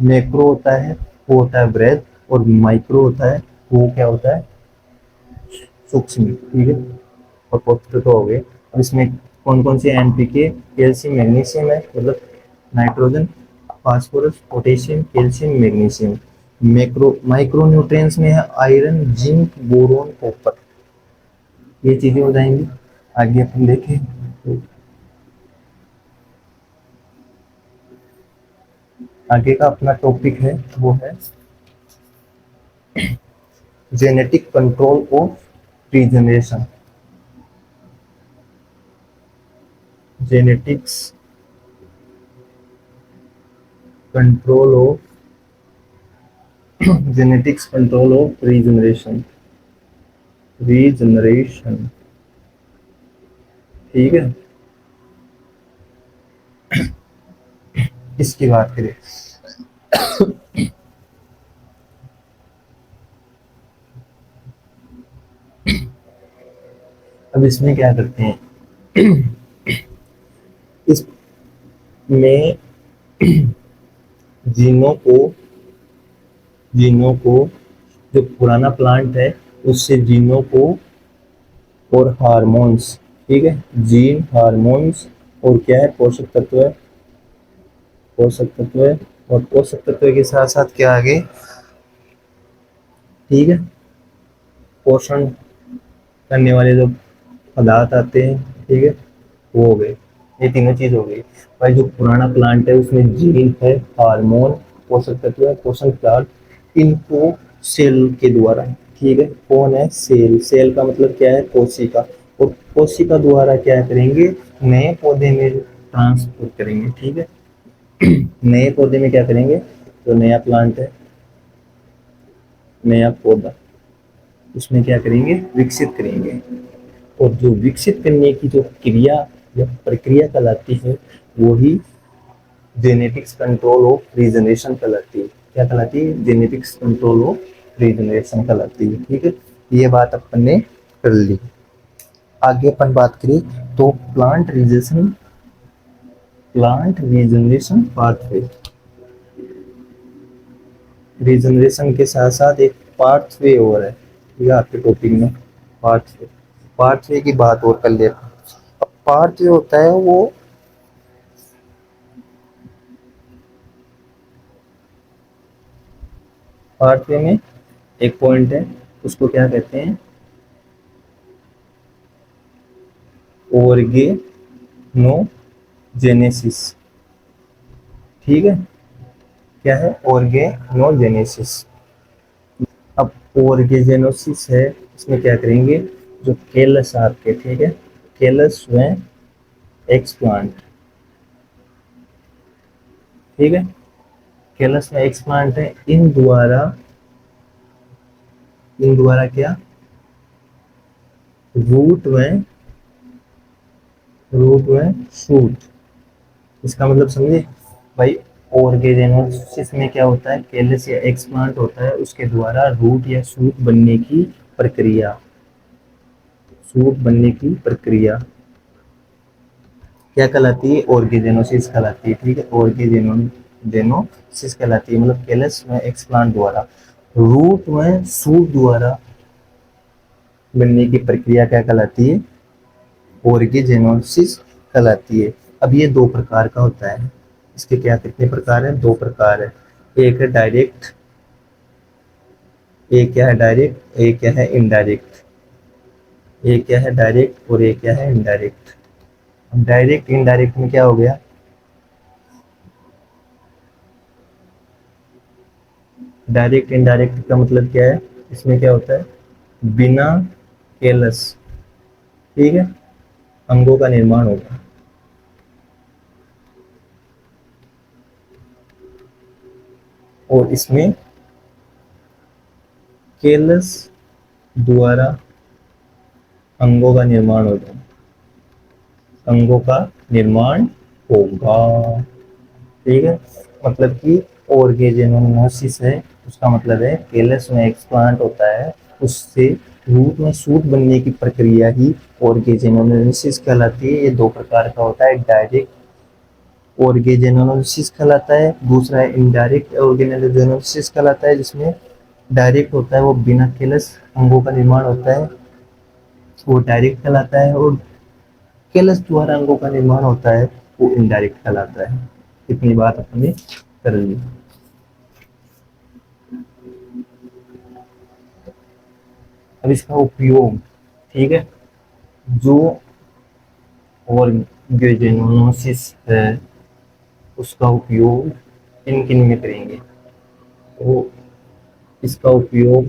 मैक्रो होता है वो होता है ब्रेथ, और माइक्रो होता है वो क्या होता है, सूक्ष्म, ठीक है, और पोषक तो हो गए। अब इसमें कौन कौन से एनपीके, कैल्शियम मैग्नीशियम है, मतलब nitrogen, phosphorus, potassium, calcium, magnesium. Micro nutrients में है आयरन, जिंक, बोरोन, कॉपर, ये चीजें हो जाएंगी। आगे अपन देखें तो आगे का अपना टॉपिक है वो है genetic control of regeneration, genetics control of, genetics control of regeneration, regeneration, ठीक है। इसकी बात करें, अब इसमें क्या करते हैं, इसमें जीनों को, जीनों को, जो पुराना प्लांट है उससे जीनों को और हार्मोन्स, ठीक है, जीन, हार्मोन्स और क्या है, पोषक तत्व है, पोषक तत्व है, और पोषक तत्व के साथ साथ क्या आगे, ठीक है, पोषण करने वाले जो पदार्थ आते हैं, ठीक है, वो हो गए, ये तीनों चीज हो गई। भाई जो पुराना प्लांट है उसमें जीन है, हार्मोन, पोषक तत्व है, पोषण पदार्थ, इनको सेल के द्वारा, ठीक है, कौन है, सेल, सेल का मतलब क्या है, कोशिका, और कोशिका द्वारा क्या करेंगे, नए पौधे में ट्रांसफर करेंगे, ठीक है, नए पौधे में क्या करेंगे, जो नया प्लांट है, नया पौधा, उसमें क्या करेंगे, विकसित करेंगे, और जो विकसित करने की जो क्रिया या प्रक्रिया कहलाती है वो ही जेनेटिक्स कंट्रोल ऑफ रीजनरेशन कहलाती है। क्या कहलाती है, जेनेटिक्स कंट्रोल ऑफ रीजनरेशन कहलाती है, ठीक है। ये बात अपन ने कर ली। आगे अपन बात करें तो प्लांट रीजनरेशन पाथवे, रीजनरेशन के साथ साथ एक पाथवे और है, ठीक है, आपके टॉपिक में पाथवे, पाथवे की बात और कर लेते हैं। अब पाथवे होता है वो, पाथवे में एक पॉइंट है, उसको क्या कहते हैं, ऑर्गेनोजेनेसिस, ठीक है, क्या है, ऑर्गेनोजेनेसिस। अब ऑर्गेजेनोसिस है, इसमें क्या करेंगे, जो केलस आपके, ठीक है, केलस में एक्सप्लांट, ठीक है, केलस में एक्सप्लांट है, इन द्वारा क्या, रूट में, रूट में शूट, इसका मतलब समझे भाई, ऑर्गेजेनोसिस में क्या होता है, केलस या एक्सप्लांट होता है, उसके द्वारा रूट या शूट बनने की प्रक्रिया, सूट बनने की प्रक्रिया क्या कहलाती है, ऑर्गेजेनोसिस कहलाती है, ठीक है, ऑर्गेजेनोसिस कहलाती है, मतलब केलस में एक्सप्लांट द्वारा रूट में सूट द्वारा बनने की प्रक्रिया क्या कहलाती है, ऑर्गेजेनोसिस कहलाती है। अब ये दो प्रकार का होता है, इसके क्या कितने प्रकार हैं, दो प्रकार है, एक है डायरेक्ट, एक क्या है डायरेक्ट, एक क्या है इनडायरेक्ट, एक क्या है डायरेक्ट और एक क्या है इनडायरेक्ट। डायरेक्ट इनडायरेक्ट में क्या हो गया, डायरेक्ट इनडायरेक्ट का मतलब क्या है, इसमें क्या होता है, बिना केलस, ठीक है, अंगों का निर्माण होगा, और इसमें केलस द्वारा अंगों का निर्माण होगा, अंगों का निर्माण होगा, ठीक है, मतलब कि ऑर्गेजेनोसिस है, उसका मतलब है केलस में एक्सप्लांट होता है, उससे रूट में सूट बनने की प्रक्रिया ही ऑर्गेजेनोसिस कहलाती है। ये दो प्रकार का होता है, डायरेक्ट ऑर्गेजेनोसिस कहलाता है, दूसरा है इनडायरेक्ट ऑर्गेजेनोसिस कहलाता है, जिसमें डायरेक्ट होता है वो बिना केलस अंगों का निर्माण होता है, वो डायरेक्ट कहलाता है, और केलस द्वारा अंगों का निर्माण होता है वो इनडायरेक्ट कहलाता है। इतनी बात अपने कर ली। अब इसका उपयोग, ठीक है, जो ऑर्गेजेनोसिस है उसका उपयोग किन किन में करेंगे, तो इसका उपयोग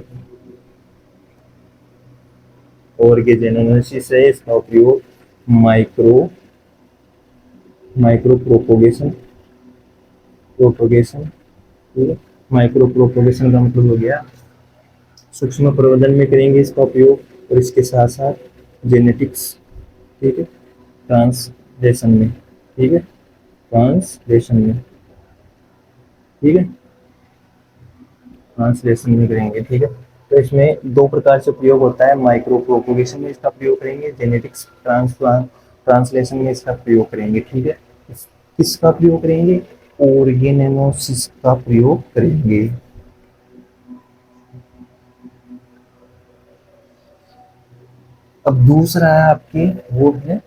ऑर्गेजेनेसिस है, इसका उपयोग माइक्रो माइक्रो प्रोपोगेशन प्रोपोगेशन ठीक है, माइक्रो प्रोपोगेशन का मतलब हो गया सूक्ष्म प्रवर्धन में करेंगे इसका उपयोग, और इसके साथ साथ जेनेटिक्स, ठीक है, ट्रांसलेशन में, ठीक है, ट्रांसलेशन में, ठीक है, ट्रांसलेशन में करेंगे, ठीक है। तो इसमें दो प्रकार से प्रयोग होता है, माइक्रो प्रोपोगेशन में इसका प्रयोग करेंगे, जेनेटिक्स ट्रांसलेशन में इसका प्रयोग करेंगे, ठीक है। किसका प्रयोग करेंगे? ऑर्गेनेनोसिस का प्रयोग करेंगे। अब दूसरा है आपके वो है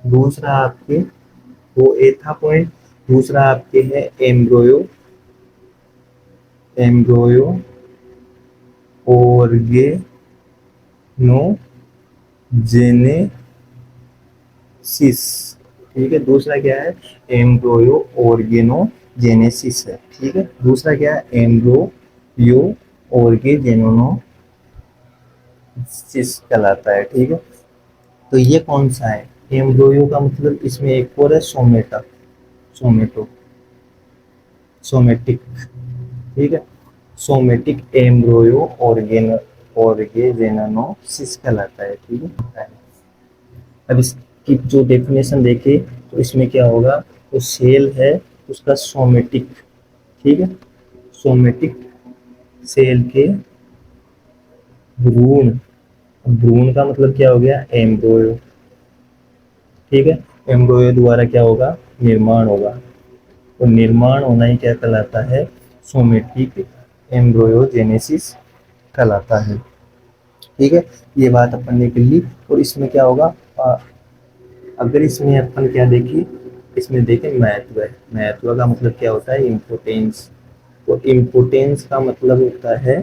दूसरा आपके वो ए था पॉइंट। दूसरा आपके है एम्ब्रोयो एम्ब्रोयो ऑर्गेनोजेनेसिस, ठीक है। दूसरा क्या है? एम्ब्रोयो ऑर्गेनोजेनेसिस है, ठीक है। दूसरा क्या है? एम्ब्रोयो ऑर्गेनोजेनेसिस कहलाता है, ठीक है। तो ये कौन सा है? एम्ब्रोयो का मतलब इसमें एक और है सोमेटा, सोमेटो, सोमेटिक, ठीक है। सोमेटिक एम्ब्रोयो ऑर्गेजेनोसिस कहलाता है, ठीक है। अब इसकी जो डेफिनेशन देखे तो इसमें क्या होगा, तो सेल है उसका सोमेटिक, ठीक है, सोमेटिक सेल के भ्रूण, भ्रूण का मतलब क्या हो गया? एम्ब्रोयो, ठीक है। एम्ब्रोयो द्वारा क्या होगा? निर्माण होगा, और निर्माण होना ही क्या कहलाता है? सोमेटिक एम्ब्रोयोजेनेसिस कहलाता है, ठीक है। ये बात अपन ने कर ली। और इसमें क्या होगा, अगर इसमें अपन क्या देखें, इसमें देखें महत्व है। महत्व का मतलब क्या होता है? इम्पोर्टेंस। तो इम्पोर्टेंस का मतलब होता है,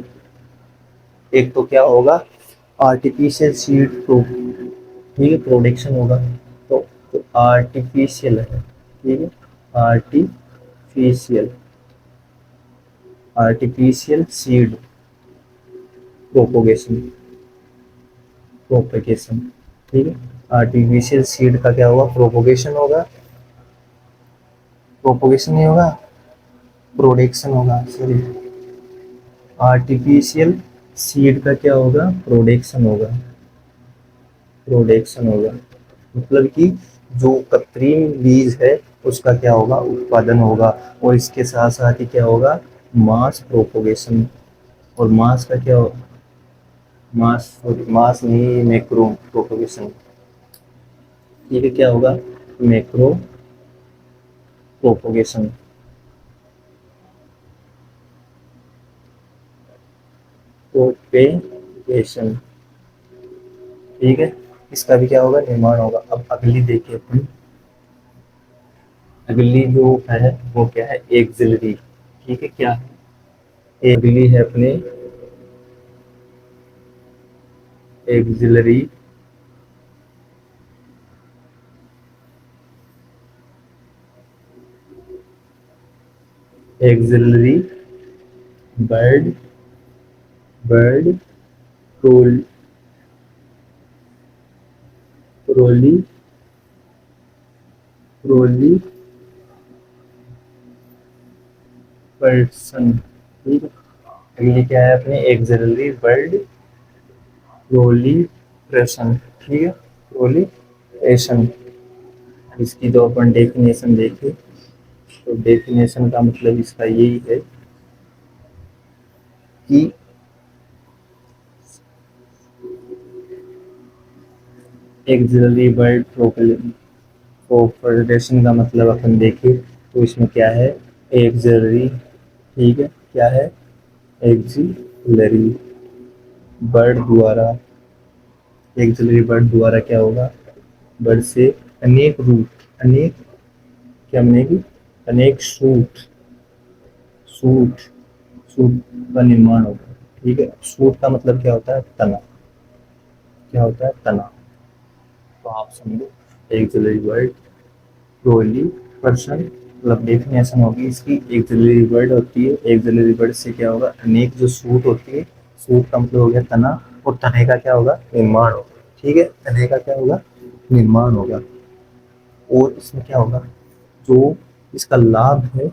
एक तो क्या होगा, आर्टिफिशियल सीड प्रो, ठीक है, प्रोडक्शन होगा। तो आर्टिफिशियल है, ठीक है, artificial artificial seed propagation, propagation, ठीक है। आर्टिफिशियल सीड का क्या होगा? प्रोपोगेशन होगा, प्रोपोगेशन नहीं होगा, प्रोडक्शन होगा, सॉरी। आर्टिफिशियल सीड का क्या होगा? प्रोडक्शन होगा, प्रोडक्शन होगा। मतलब कि जो कृत्रिम बीज है उसका क्या होगा? उत्पादन होगा। और इसके साथ साथ ही क्या होगा? मास प्रोपोगेशन। और मास का क्या हो? मास नहीं, मैक्रो प्रोपोगेशन, ये क्या होगा? मैक्रो प्रोपोगेशन, प्रोपेगेशन, ठीक है। इसका भी क्या होगा? निर्माण होगा। अब अगली देखिए अपन, अगली जो है वो क्या है? एक्सिलरी, ठीक है। क्या है? अगली है अपने एक्सिलरी एक्सिलरी बर्ड बर्ड प्रोल प्रोली प्रोलीफरेशन, ठीक है। अगली क्या है अपने? एक्सिलरी बर्ड प्रोलीफरेशन, ठीक है, प्रोलीफरेशन। इसकी तो अपन डेफिनेशन देखें, तो डेफिनेशन का मतलब इसका यही है कि एक्सिलरी बर्ड प्रोपगेशन का मतलब अपन देखें तो इसमें क्या है? एक्सिलरी, ठीक है, क्या है? एक्सिलरी बर्ड द्वारा, एक्सिलरी बर्ड द्वारा क्या होगा? बर्ड से अनेक रूट, अनेक क्या बनेगी? अनेक सूट, सूट सूट का निर्माण होगा, ठीक है। सूट का मतलब क्या होता है? तना, क्या होता है? तना। तो आप समझो, एक्सिलरी वर्ड प्रोली पर्सन, मतलब डेफिनेशन होगी इसकी, एक्सिलरी वर्ड होती है, एक्सिलरी वर्ड से क्या होगा, अनेक जो सूट होती है, सूट का मतलब हो गया तना, और तने का क्या होगा, निर्माण होगा। ठीक है, तने का क्या होगा, निर्माण होगा। और इसमें क्या होगा, जो इसका लाभ है,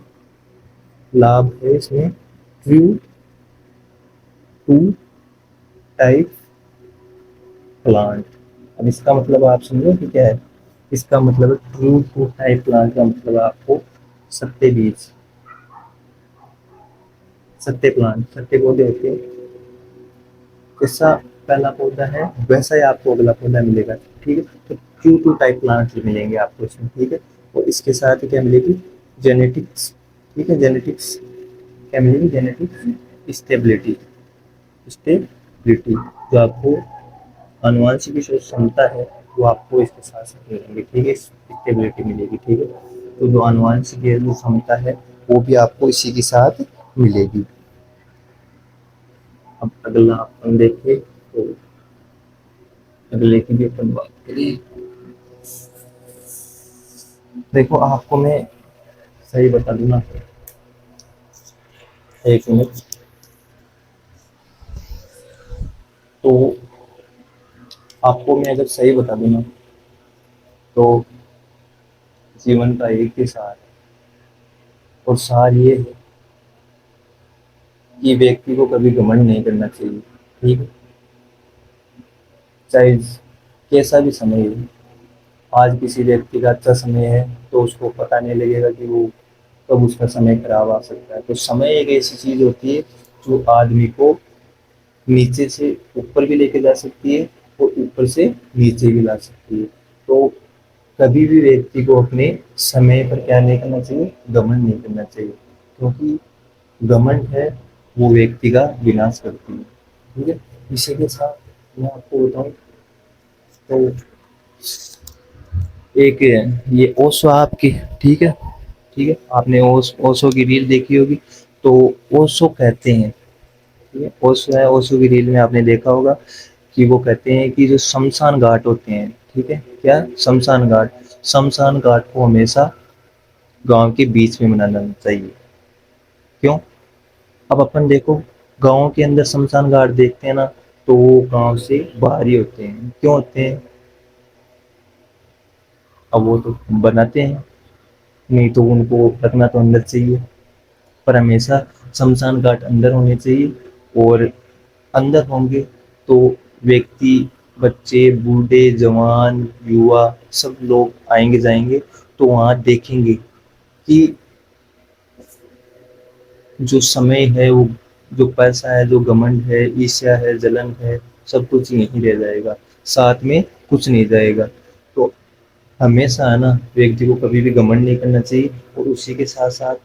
लाभ है इसमें ट्रू टू टाइप प्लांट। अब इसका मतलब आप समझो कि क्या है, इसका मतलब ट्रू टू टाइप प्लांट का मतलब आपको सत्ते बीज, सत्ते प्लांट, सत्ते पौधे होते हैं, जैसा पहला पौधा है वैसा ही आपको अगला पौधा मिलेगा। ठीक है, तो ट्रू टू टाइप प्लांट मिलेंगे आपको इसमें। ठीक है, और इसके साथ ही क्या मिलेगी, जेनेटिक्स। ठीक है, जेनेटिक्स क्या मिलेगी, जेनेटिक्स स्टेबिलिटी, स्टेबिलिटी जो आपको आनुवंशिक की जो क्षमता है वो आपको इसके साथ साथ मिलेंगे। ठीक है, स्टेबिलिटी मिलेगी। ठीक है, तो जो आनुवंशिक की जो क्षमता है वो भी आपको इसी के साथ मिलेगी। अब अगला अपन देखें तो अगले की भी अपन बात करें। देखो आपको मैं सही बता दूं ना, एक मिनट, तो आपको मैं अगर सही बता दूं ना, तो जीवन का एक ही सार है, और सार ये है कि व्यक्ति को कभी घमंड नहीं करना चाहिए। ठीक है, चाहे कैसा भी समय हो, आज किसी व्यक्ति का अच्छा समय है तो उसको पता नहीं लगेगा कि वो कब उसका समय खराब आ सकता है। तो समय एक ऐसी चीज होती है जो आदमी को नीचे से ऊपर भी लेके जा सकती है और ऊपर से नीचे भी ला सकती है। तो कभी भी व्यक्ति को अपने समय पर क्या नहीं करना चाहिए, घमंड नहीं करना चाहिए, क्योंकि घमंड है वो व्यक्ति का विनाश करती है। ठीक है, इसी के साथ मैं आपको बताऊं तो एक ये ओशो आपकी, ठीक है, ठीक है, आपने ओशो की रील देखी होगी। तो ओशो कहते हैं, ठीक है, ओशो है, ओशो की रील में आपने देखा होगा कि वो कहते हैं कि जो शमशान घाट होते हैं, ठीक है, क्या शमशान घाट, शमशान घाट को हमेशा गांव के बीच में मनाना चाहिए। क्यों, अब अपन देखो गांव के अंदर शमशान घाट देखते हैं ना, तो वो गांव से बाहर ही होते हैं। क्यों होते हैं, अब वो तो बनाते हैं, नहीं तो उनको रखना तो अंदर चाहिए, पर हमेशा शमशान घाट अंदर होने चाहिए। और अंदर होंगे तो व्यक्ति, बच्चे, बूढ़े, जवान, युवा, सब लोग आएंगे जाएंगे, तो वहाँ देखेंगे कि जो समय है वो, जो पैसा है, जो घमंड है, ईर्ष्या है, जलन है, सब कुछ यहीं रह जाएगा, साथ में कुछ नहीं जाएगा। तो हमेशा है ना, व्यक्ति को कभी भी घमंड नहीं करना चाहिए। और उसी के साथ साथ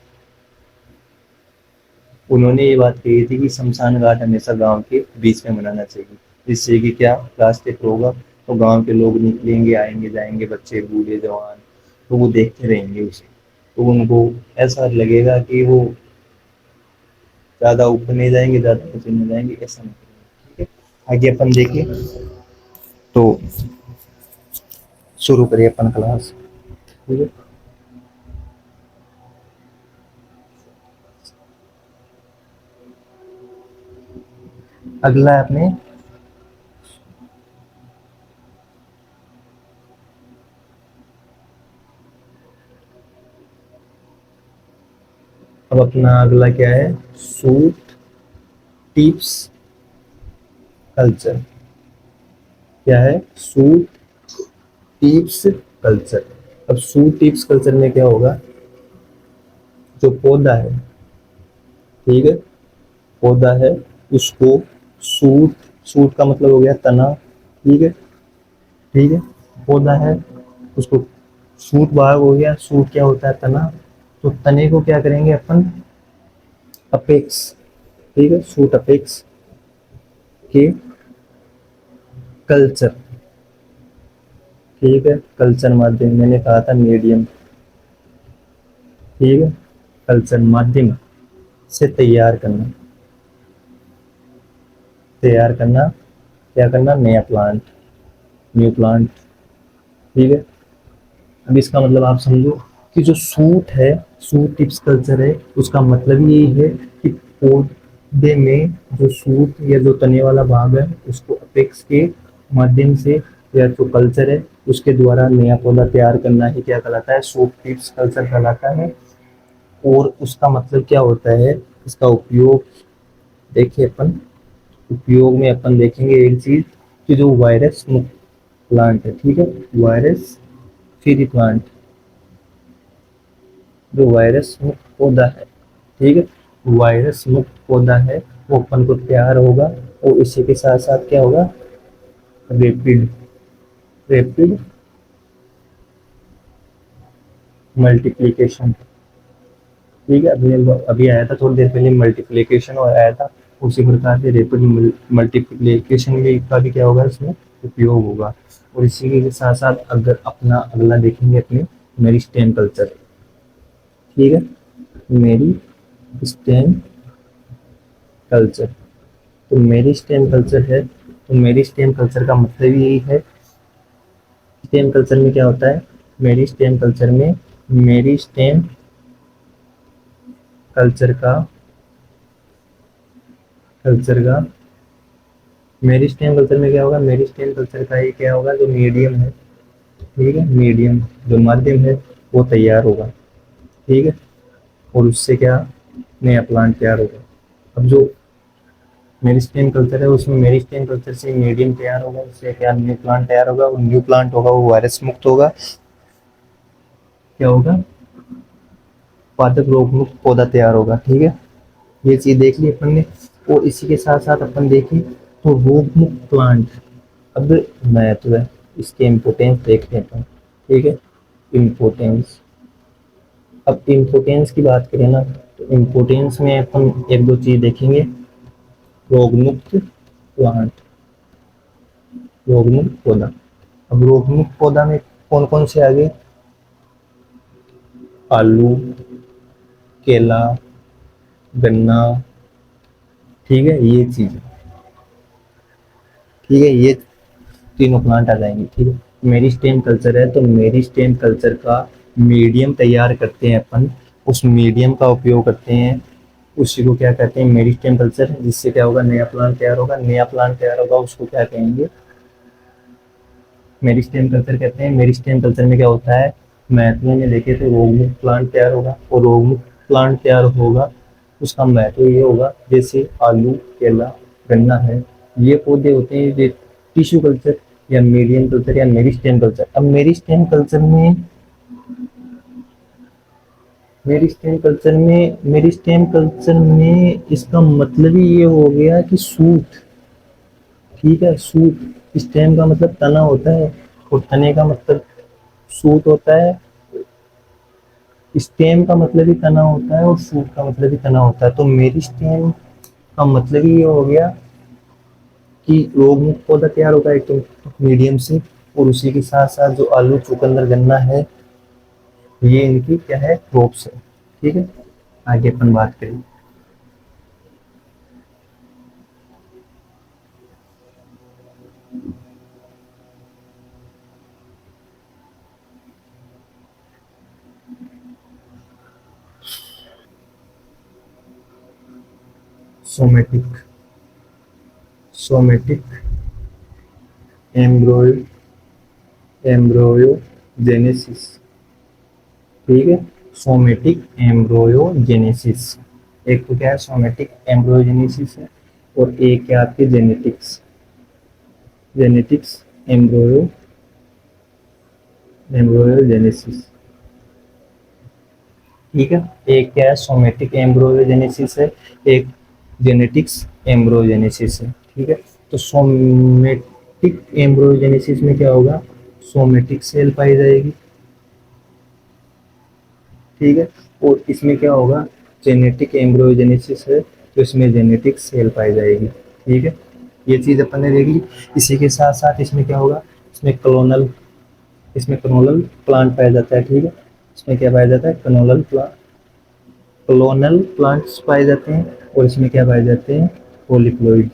उन्होंने ये बात कही थी कि शमशान घाट हमेशा गांव के बीच में मनाना चाहिए, जिससे कि क्या रास्ते पर होगा तो गांव के लोग निकलेंगे, आएंगे जाएंगे, बच्चे, बूढ़े, जवान, तो वो देखते रहेंगे उसे, तो उनको ऐसा लगेगा कि वो ज़्यादा ऊपर नहीं जाएंगे, ज़्यादा नीचे नहीं जाएंगे, ऐसा नहीं करेंगे। ठीक है, आगे अपन देखिए तो शुरू करिए अपन क्लास। ठीक है, अगला है अपने अब अपना अगला क्या है, सूट टिप्स कल्चर। क्या है, सूट टिप्स कल्चर। अब सूट टिप्स कल्चर में क्या होगा, जो पौधा है, ठीक है, पौधा है उसको सूट, सूट का मतलब हो गया तना, ठीक है, ठीक है, पौधा है उसको सूट भाग हो गया, सूट क्या होता है, तना, तो तने को क्या करेंगे अपन, अपेक्स, ठीक है, सूट अपेक्स के कल्चर, ठीक है, कल्चर माध्यम, मैंने कहा था मीडियम, ठीक है, कल्चर माध्यम से तैयार करना, तैयार करना, क्या करना, नया प्लांट, न्यू प्लांट। ठीक है, अब इसका मतलब आप समझो कि जो सूट है, सूट टिप्स कल्चर है, उसका मतलब यही है कि पौधे में जो सूट या जो तने वाला भाग है उसको अपेक्स के माध्यम से या जो कल्चर है उसके द्वारा नया पौधा तैयार करना ही क्या कहलाता है, सूट टिप्स कल्चर कहलाता है। और उसका मतलब क्या होता है, इसका उपयोग देखिए अपन, उपयोग में अपन देखेंगे एक चीज कि जो वायरस मुक्त प्लांट है, ठीक है, वायरस फ्री प्लांट, जो वायरस मुक्त पौधा है, ठीक है, वायरस मुक्त पौधा है, वो अपन को तैयार होगा। और इसी के साथ साथ क्या होगा, रेपिड रेपिड मल्टीप्लीकेशन, ठीक है, अभी अभी आया था थोड़ी देर पहले मल्टीप्लीकेशन और आया था, उसी प्रकार से रेपिड मल्टीप्लीकेशन में का भी क्या होगा, इसमें उपयोग होगा। और इसी के साथ साथ अगर अपना अगला देखेंगे अपने मेरिस्टेम कल्चर, ठीक है, मेरी स्टेम कल्चर। तो मेरी स्टेम कल्चर है, तो मेरी स्टेम कल्चर का मतलब यही है, स्टेम कल्चर में क्या होता है, मेरी स्टेम कल्चर में, मेरी स्टेम कल्चर का कल्चर का मेरी स्टेम कल्चर में क्या होगा, मेरी स्टेम कल्चर का ये क्या होगा, जो मीडियम है, ठीक है, मीडियम जो माध्यम है वो तैयार होगा, ठीक है, और उससे क्या नया प्लांट तैयार होगा। अब जो मेरी स्टेम कल्चर है उसमें मेरी स्टेम कल्चर से मीडियम तैयार होगा, उससे क्या न्यू प्लांट तैयार होगा, और न्यू प्लांट होगा वो वायरस मुक्त होगा, क्या होगा, पादप रोग मुक्त पौधा तैयार होगा, ठीक है, ये चीज देख ली अपन ने। और इसी के साथ साथ अपन देखें तो रोग मुक्त प्लांट, अब महत्व है, इसके इम्पोर्टेंस देखते हैं अपन, ठीक है, इम्पोर्टेंस। अब इम्पोर्टेंस की बात करें ना, तो इम्पोर्टेंस में अपन एक दो चीज देखेंगे, रोगमुक्त प्लांट, रोगमुक्त पौधा। अब रोगमुक्त पौधा में कौन कौन से आ गए, आलू, केला, गन्ना, ठीक है, ये चीज, ठीक है, ये तीनों प्लांट आ जाएंगे, ठीक है। मेरी स्टेम कल्चर है, तो मेरी स्टेम कल्चर का मीडियम तैयार करते हैं अपन, उस मीडियम का उपयोग करते हैं, उसी को क्या कहते हैं, मेरी स्टेम कल्चर, जिससे क्या होगा, नया प्लांट तैयार होगा, नया प्लांट तैयार होगा उसको क्या कहेंगे, मेरी स्टेम कल्चर कहते हैं। मेरी स्टेम कल्चर में क्या होता है, महत्व में देखे तो रोगमुक्त प्लांट तैयार होगा, और रोगमुक्त प्लांट तैयार होगा उसका महत्व ये होगा, जैसे आलू, केला, गन्ना है, ये पौधे होते हैं जो टिश्यू कल्चर या मीडियम कल्चर या मेरी स्टेम कल्चर। अब मेरी स्टेम कल्चर में, मेरी स्टेम कल्चर में इसका मतलब ही ये हो गया कि सूट, ठीक है, सूट, स्टेम का मतलब तना होता है, और तने का मतलब सूट होता है, स्टेम का मतलब ही तना होता है और सूट का मतलब ही तना होता है। तो मेरी स्टेम का मतलब ही ये हो गया कि रोग मुक्त पौधा तैयार होगा एक तो मीडियम से, और उसी के साथ साथ जो आलू, चुकंदर, गन्ना है, ये इनकी क्या है, क्रॉप्स है, ठीक है। आगे अपन बात करें, सोमेटिक, सोमेटिक एम्ब्रोयो, एम्ब्रोयोजेनेसिस, ठीक है, सोमेटिक एम्ब्रोयोजेनेसिस, एक तो क्या है सोमेटिक एम्ब्रोयोजेनेसिस है, और एक क्या आपके जेनेटिक्स, जेनेटिक्स एम्ब्रोयो, एम्ब्रोयोजेनेसिस, ठीक है, एक क्या है सोमेटिक एम्ब्रोयोजेनेसिस है, एक जेनेटिक्स एम्ब्रोयोजेनेसिस है, ठीक है। तो सोमेटिक एम्ब्रोयोजेनेसिस में क्या होगा, सोमेटिक सेल पाई जाएगी, ठीक है, और इसमें क्या होगा, जेनेटिक एम्ब्रोयोजेनेसिस है तो इसमें जेनेटिक सेल पाई जाएगी, ठीक है, ये चीज अपन ने देख ली। इसी के साथ साथ इसमें क्या होगा, इसमें क्लोनल, इसमें क्लोनल प्लांट पाया जाता है, ठीक है, इसमें क्या पाया जाता है, क्लोनल प्लांट, क्लोनल प्लांट्स पाए जाते हैं, और इसमें क्या पाए जाते हैं, होलिप्लोइड,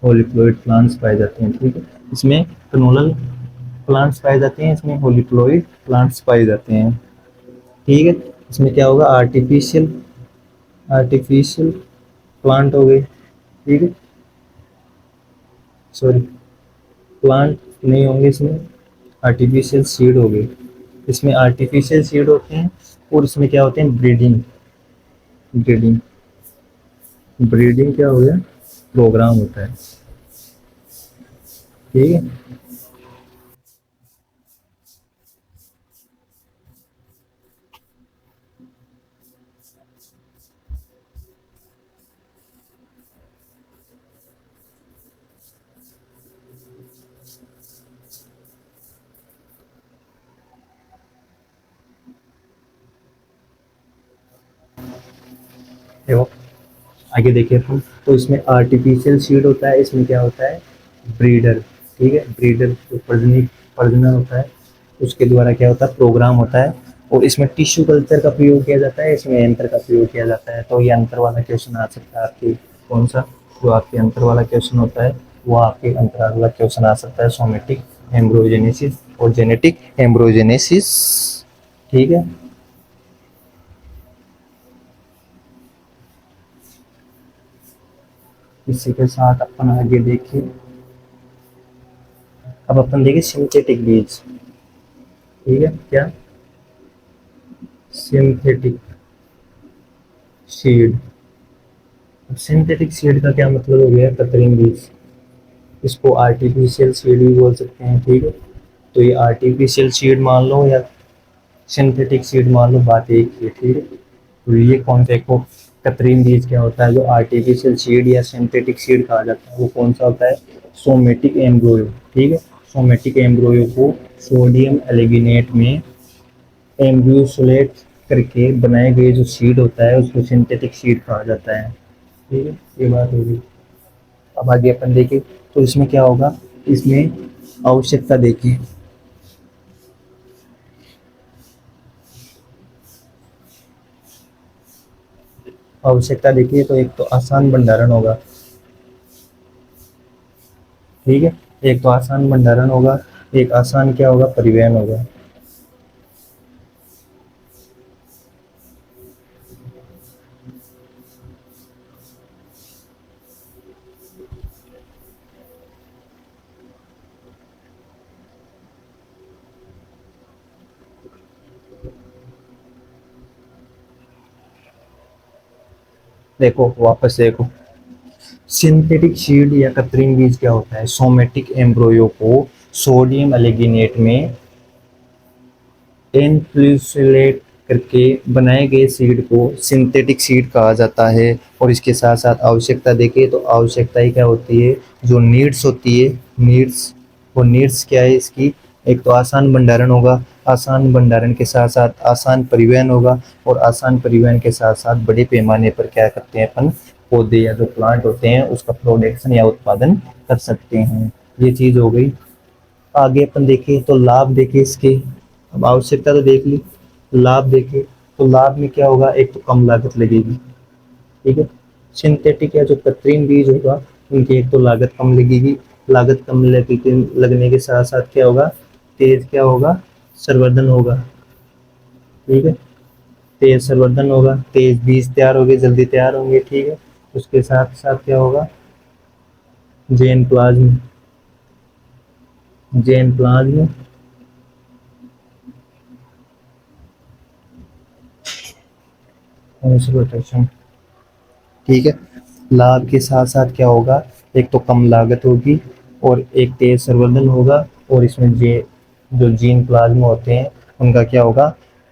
होलिप्लोइड प्लांट्स पाए जाते हैं, ठीक है, इसमें क्लोनल प्लांट्स पाए जाते हैं, इसमें होलिप्लोइड प्लांट्स पाए जाते हैं। ठीक है। इसमें क्या होगा, आर्टिफिशियल आर्टिफिशियल प्लांट हो गए, ठीक है, सॉरी प्लांट नहीं होंगे इसमें, आर्टिफिशियल सीड हो गए। इसमें आर्टिफिशियल सीड होते हैं और इसमें क्या होते हैं, ब्रीडिंग। ब्रीडिंग ब्रीडिंग क्या हो गया, प्रोग्राम होता है, ठीक है। देखो आगे देखिए अपन, तो इसमें आर्टिफिशियल सीड होता है, इसमें क्या होता है, ब्रीडर, ठीक है, ब्रीडर जो प्रजनन होता है, उसके द्वारा क्या होता है, प्रोग्राम होता है। और इसमें टिश्यू कल्चर का प्रयोग किया जाता है, इसमें यंत्र का प्रयोग किया जाता है। तो ये अंतर वाला क्वेश्चन आ सकता है आपकी, कौन सा, जो आपके अंतर वाला क्वेश्चन होता है वो आपके अंतराल वाला क्वेश्चन आ सकता है, सोमेटिक एम्ब्रोजेनेसिस और जेनेटिक एम्ब्रोजेनेसिस, ठीक है। इसी के साथ अपन आगे देखिए, अब अपन देखिए सिंथेटिक बीज, ठीक है, क्या, सिंथेटिक सीड। सिंथेटिक सीड का क्या मतलब हो गया, कृत्रिम बीज, इसको आर्टिफिशियल सीड भी बोल सकते हैं, ठीक है। तो ये आर्टिफिशियल सीड मान लो या सिंथेटिक सीड मान लो, बात एक ही है, ठीक है। तो ये कौन सा, को कृत्रिम बीज क्या होता है, जो आर्टिफिशियल सीड या सिंथेटिक सीड कहा जाता है, वो कौन सा होता है, सोमेटिक एम्ब्रोयो, ठीक है। सोमेटिक एम्ब्रोयो को सोडियम एल्गिनेट में एम्ब्यूसुलेट करके बनाए गए जो सीड होता है उसको सिंथेटिक सीड कहा जाता है, ठीक है। ये बात होगी। अब आगे अपन देखें तो इसमें क्या होगा, इसमें आवश्यकता देखिए, आवश्यकता देखिए तो एक तो आसान भंडारण होगा, ठीक है, एक तो आसान भंडारण होगा, एक आसान क्या होगा, परिवहन होगा। देखो वापस देखो, सिंथेटिक सीड या कृत्रिम बीज क्या होता है, सोमेटिक एम्ब्रोयो को सोडियम एल्गिनेट में एनफ्लूसुलेट करके बनाए गए सीड को सिंथेटिक सीड कहा जाता है। और इसके साथ साथ आवश्यकता देखें तो आवश्यकताएं क्या होती है, जो नीड्स होती है, नीड्स, वो नीड्स क्या है इसकी, एक तो आसान भंडारण होगा, आसान भंडारण के साथ साथ आसान परिवहन होगा, और आसान परिवहन के साथ साथ बड़े पैमाने पर क्या करते हैं अपन, पौधे या जो प्लांट होते हैं उसका प्रोडक्शन या उत्पादन कर सकते हैं। ये चीज हो गई। आगे अपन देखें तो लाभ देखें इसके, अब आवश्यकता तो देख ली, लाभ देखें तो लाभ में क्या होगा, एक तो कम लागत लगेगी, ठीक है। सिंथेटिक या जो कृत्रिम बीज होगा उनकी एक तो लागत कम लगेगी, लागत कम लगने के साथ साथ क्या होगा, तेज क्या होगा, संवर्धन होगा, ठीक है, तेज संवर्धन होगा, तेज बीज तैयार होंगे, जल्दी तैयार होंगे, ठीक है। उसके साथ साथ क्या होगा, जेन प्लाज्म, जेन प्लाज्म प्रोटेक्शन, ठीक है। लाभ के साथ साथ क्या होगा, एक तो कम लागत होगी और एक तेज संवर्धन होगा, और इसमें जो जीन प्लाज्मा होते हैं उनका क्या होगा,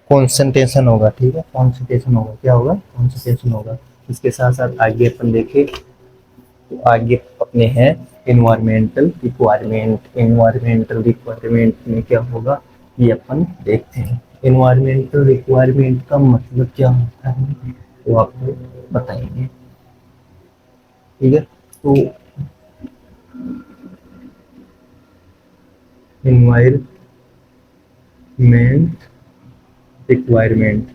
कॉन्सेंट्रेशन होगा, ठीक है, कॉन्सेंट्रेशन होगा, क्या होगा, कॉन्सेंट्रेशन होगा। इसके साथ साथ आगे अपन देखें तो आगे अपने हैं इन्वायरमेंटल रिक्वायरमेंट, इन्वायरमेंटल रिक्वायरमेंट में क्या होगा ये अपन देखते हैं। इन्वायरमेंटल रिक्वायरमेंट का मतलब क्या होता है वो आपको बताएंगे, ठीक है। तो इन्वायरमेंट रिक्वायरमेंट,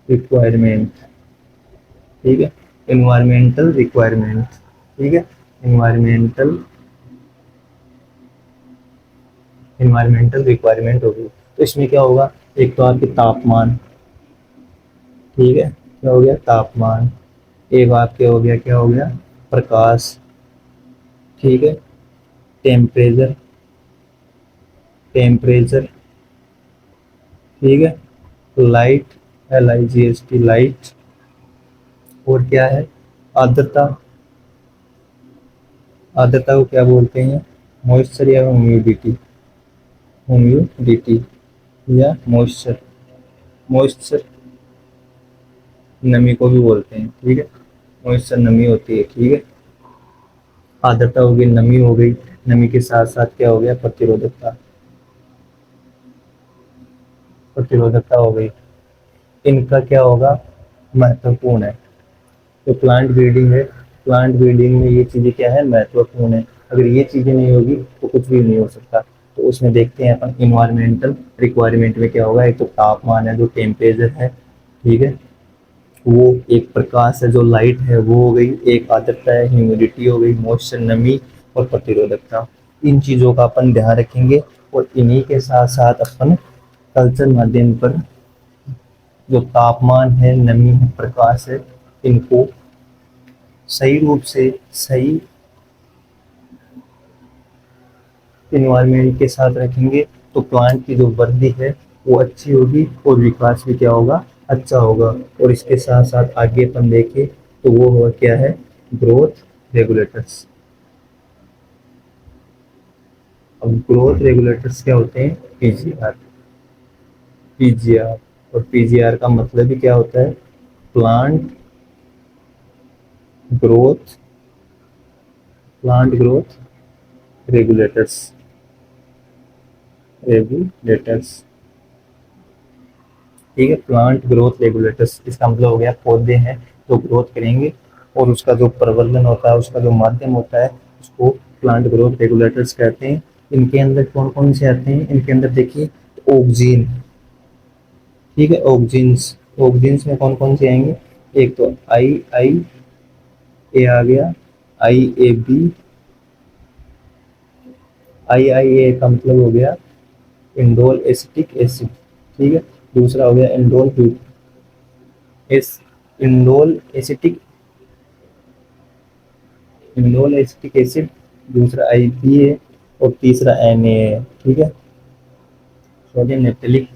रिक्वायरमेंट, ठीक है, इन्वायरमेंटल रिक्वायरमेंट, ठीक है, इन्वायरमेंटल इन्वायरमेंटल रिक्वायरमेंट होगी। तो इसमें क्या होगा, एक तो आपके तापमान, ठीक है, क्या हो गया तापमान, एक आपके हो गया क्या हो गया प्रकाश, ठीक है, टेम्परेचर, टेम्परेचर, ठीक है, लाइट, LIGHT लाइट, और क्या है आर्द्रता, आर्द्रता को क्या बोलते हैं, मॉइस्चर या ह्यूमिडिटी, ह्यूमिडिटी या मॉइस्चर, मॉइस्चर नमी को भी बोलते हैं, ठीक है, मॉइस्चर नमी होती है, ठीक है, आर्द्रता हो गई, नमी हो गई, नमी के साथ साथ क्या हो गया प्रतिरोधकता, प्रतिरोधकता हो गई, इनका क्या होगा महत्वपूर्ण है। तो प्लांट ब्रीडिंग है, प्लांट ब्रीडिंग में ये चीज़ें क्या है महत्वपूर्ण है, अगर ये चीज़ें नहीं होगी तो कुछ भी नहीं हो सकता। तो उसमें देखते हैं अपन इन्वायरमेंटल रिक्वायरमेंट में क्या होगा, एक तो तापमान है जो टेम्परेचर है, ठीक है, वो एक प्रकाश है जो लाइट है वो हो गई, एक आर्द्रता है ह्यूमिडिटी हो गई, मॉइस्चर नमी, और प्रतिरोधकता, इन चीज़ों का अपन ध्यान रखेंगे। और इन्हीं के साथ साथ अपन कल्चर माध्यम पर जो तापमान है, नमी है, प्रकाश है, इनको सही रूप से सही इन्वायरमेंट के साथ रखेंगे तो प्लांट की जो वृद्धि है वो अच्छी होगी और विकास भी क्या होगा अच्छा होगा। और इसके साथ साथ आगे अपन देखें तो वो होगा क्या है ग्रोथ रेगुलेटर्स। अब ग्रोथ रेगुलेटर्स क्या होते हैं, पीजीआर, पीजीआर, और पीजीआर का मतलब ही क्या होता है plant growth, plant growth regulators, regulators, ठीक है, प्लांट ग्रोथ रेगुलेटर्स, इसका मतलब हो गया पौधे हैं जो ग्रोथ करेंगे और उसका जो प्रवर्धन होता है, उसका जो माध्यम होता है उसको प्लांट ग्रोथ रेगुलेटर्स कहते हैं। इनके अंदर कौन कौन से आते हैं, इनके अंदर देखिए ऑक्सीजन, ठीक है, ऑक्सीजन्स, ऑक्सीजन्स में कौन कौन से आएंगे, एक तो आई आई ए आ गया, IAB, IIA का मतलब हो गया इंडोल एसिटिक एसिड, ठीक है, दूसरा हो गया एस indole acetic, indole acetic acid, दूसरा IPA, और तीसरा Na है, ठीक है, sodium naphthalic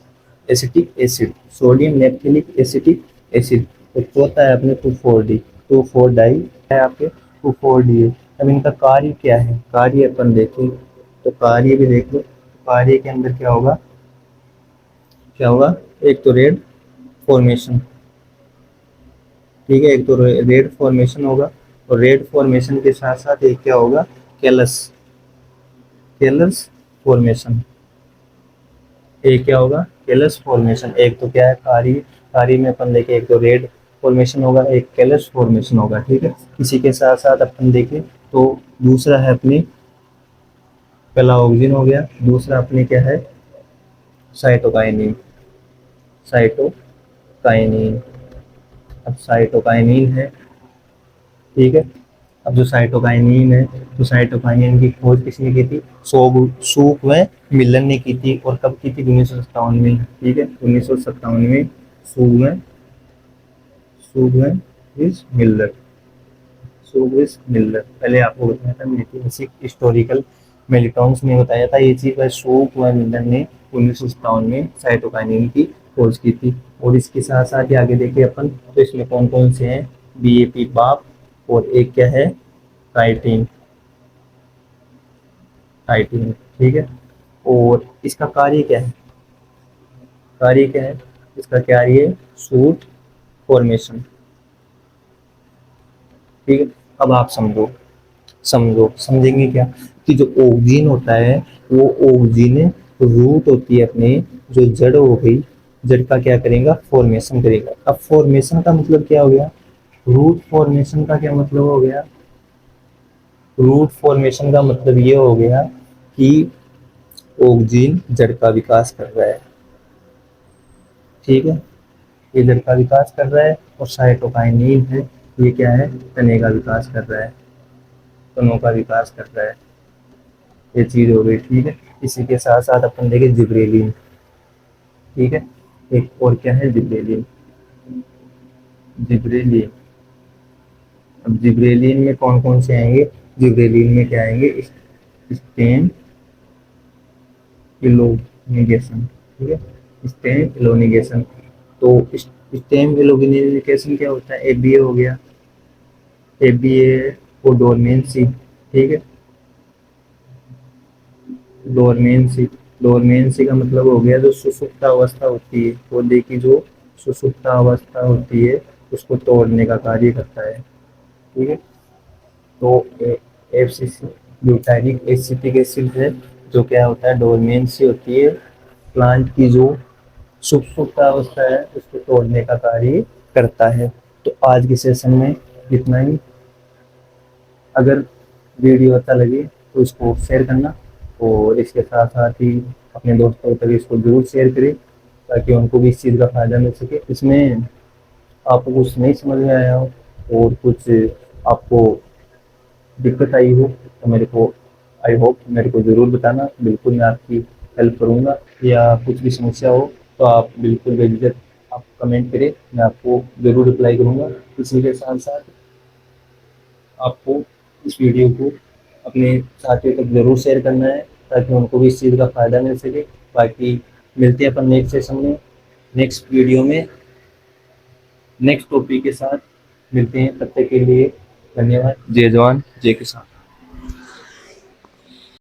acetic acid, sodium naphthalic acetic acid, और चौथा है अपने 2,4-D, 2,4-डाई है आपके 2,4-D है। अब इनका कार्य क्या है, कार्य अपन देखें तो कार्य भी देख लो, कार्य के अंदर क्या होगा, क्या होगा, एक तो रेड फॉर्मेशन, ठीक है, एक तो रेड फॉर्मेशन होगा, और रेड फॉर्मेशन के साथ साथ एक क्या होगा कैलस, कैलस फॉर्मेशन, एक क्या होगा कैलस फॉर्मेशन, एक तो क्या है कारी, कारी में अपन देखें एक तो रेड फॉर्मेशन होगा, एक कैलस फॉर्मेशन होगा, ठीक है, इसी के साथ साथ अपन देखें तो दूसरा है अपने पहला ऑक्सीजन हो गया, दूसरा अपने क्या है साइटोकाइनिन, साइटोकाइनिन, अब साइटोकाइनिन है, ठीक है, अब जो साइटोकाइनिन है तो साइटोकाइनिन की खोज किसने की थी, सूप व मिलन ने की थी, और कब की थी 1957 में, ठीक है, 1957 में सूप व मिलर, सूविस मिलर, पहले आपको बताया था ऐतिहासिक हिस्टोरिकल मेलिटॉन्स ने बताया था ये चीज, सूप व मिलर ने 1957 में साइटोकाइनिन की खोज की थी। और इसके साथ साथ ही आगे देखिए अपन तो इसमें कौन कौन से हैं, BAP बाप, और एक क्या है काइटिन, काइटिन, ठीक है, और इसका कार्य क्या है, कार्य क्या है, इसका कार्य है सूट फॉर्मेशन, ठीक है। अब आप समझो, समझेंगे क्या कि जो ऑक्सीजन होता है वो ऑक्सीजन रूट होती है अपने, जो जड़ हो गई, जड़ का क्या करेगा फॉर्मेशन करेगा। अब फॉर्मेशन का मतलब क्या हो गया, रूट फॉर्मेशन का क्या मतलब हो गया, रूट फॉर्मेशन का मतलब ये हो गया कि ऑक्सीजन जड़ का विकास कर रहा है, ठीक है, ये जड़ का विकास कर रहा है, और साइटोकाइनिन है ये क्या है तने का विकास कर रहा है, तनों का विकास कर रहा है, ये चीज हो गई, ठीक है। इसी के साथ साथ अपन देखें जिब्रेलिन, ठीक है। एक और क्या है, जिब्रेलियन। जिब्रेलियन, अब जिब्रेलियन में कौन कौन से आएंगे? जिब्रेलियन में क्या आएंगे? स्टेन इलोनिगेशन, ठीक है, स्टेम इलोनिगेशन। तो स्टेम इलोनिगेशन क्या होता है? एबीए हो गया, एबीए को डोरमेंसी, ठीक है, डोरमेंसी। डोरमेंसी का मतलब हो गया जो सुसुप्त अवस्था होती है, पौधे की जो सुसुप्त अवस्था होती है उसको तोड़ने का कार्य करता है, ठीक है। तो एफसीसी ब्यूटानिक एसिटिक एसिड है, जो क्या होता है? डोरमेंसी होती है, प्लांट की जो सुप्त अवस्था है उसको तोड़ने का कार्य करता है। तो आज के सेशन में इतना ही। अगर वीडियो अच्छा लगे तो इसको शेयर करना, और इसके साथ साथ ही अपने दोस्तों तक इसको जरूर शेयर करें, ताकि उनको भी इस चीज़ का फायदा मिल सके। इसमें आपको कुछ नहीं समझ में आया हो और कुछ आपको दिक्कत आई हो तो मेरे को, आई होप मेरे को ज़रूर बताना, बिल्कुल मैं आपकी हेल्प करूँगा। या कुछ भी समस्या हो तो आप बिल्कुल बेझिझक आप कमेंट करें, मैं आपको ज़रूर रिप्लाई करूँगा। इसी के साथ साथ आपको इस वीडियो को अपने साथियों तक ज़रूर शेयर करना है, ताकि उनको भी इस चीज़ का फ़ायदा मिल सके। बाकी मिलते हैं अपन नेक्स्ट सेशन में, नेक्स्ट वीडियो में, नेक्स्ट टॉपिक के साथ मिलते हैं। तब तक के लिए धन्यवाद। जय जवान जय किसान।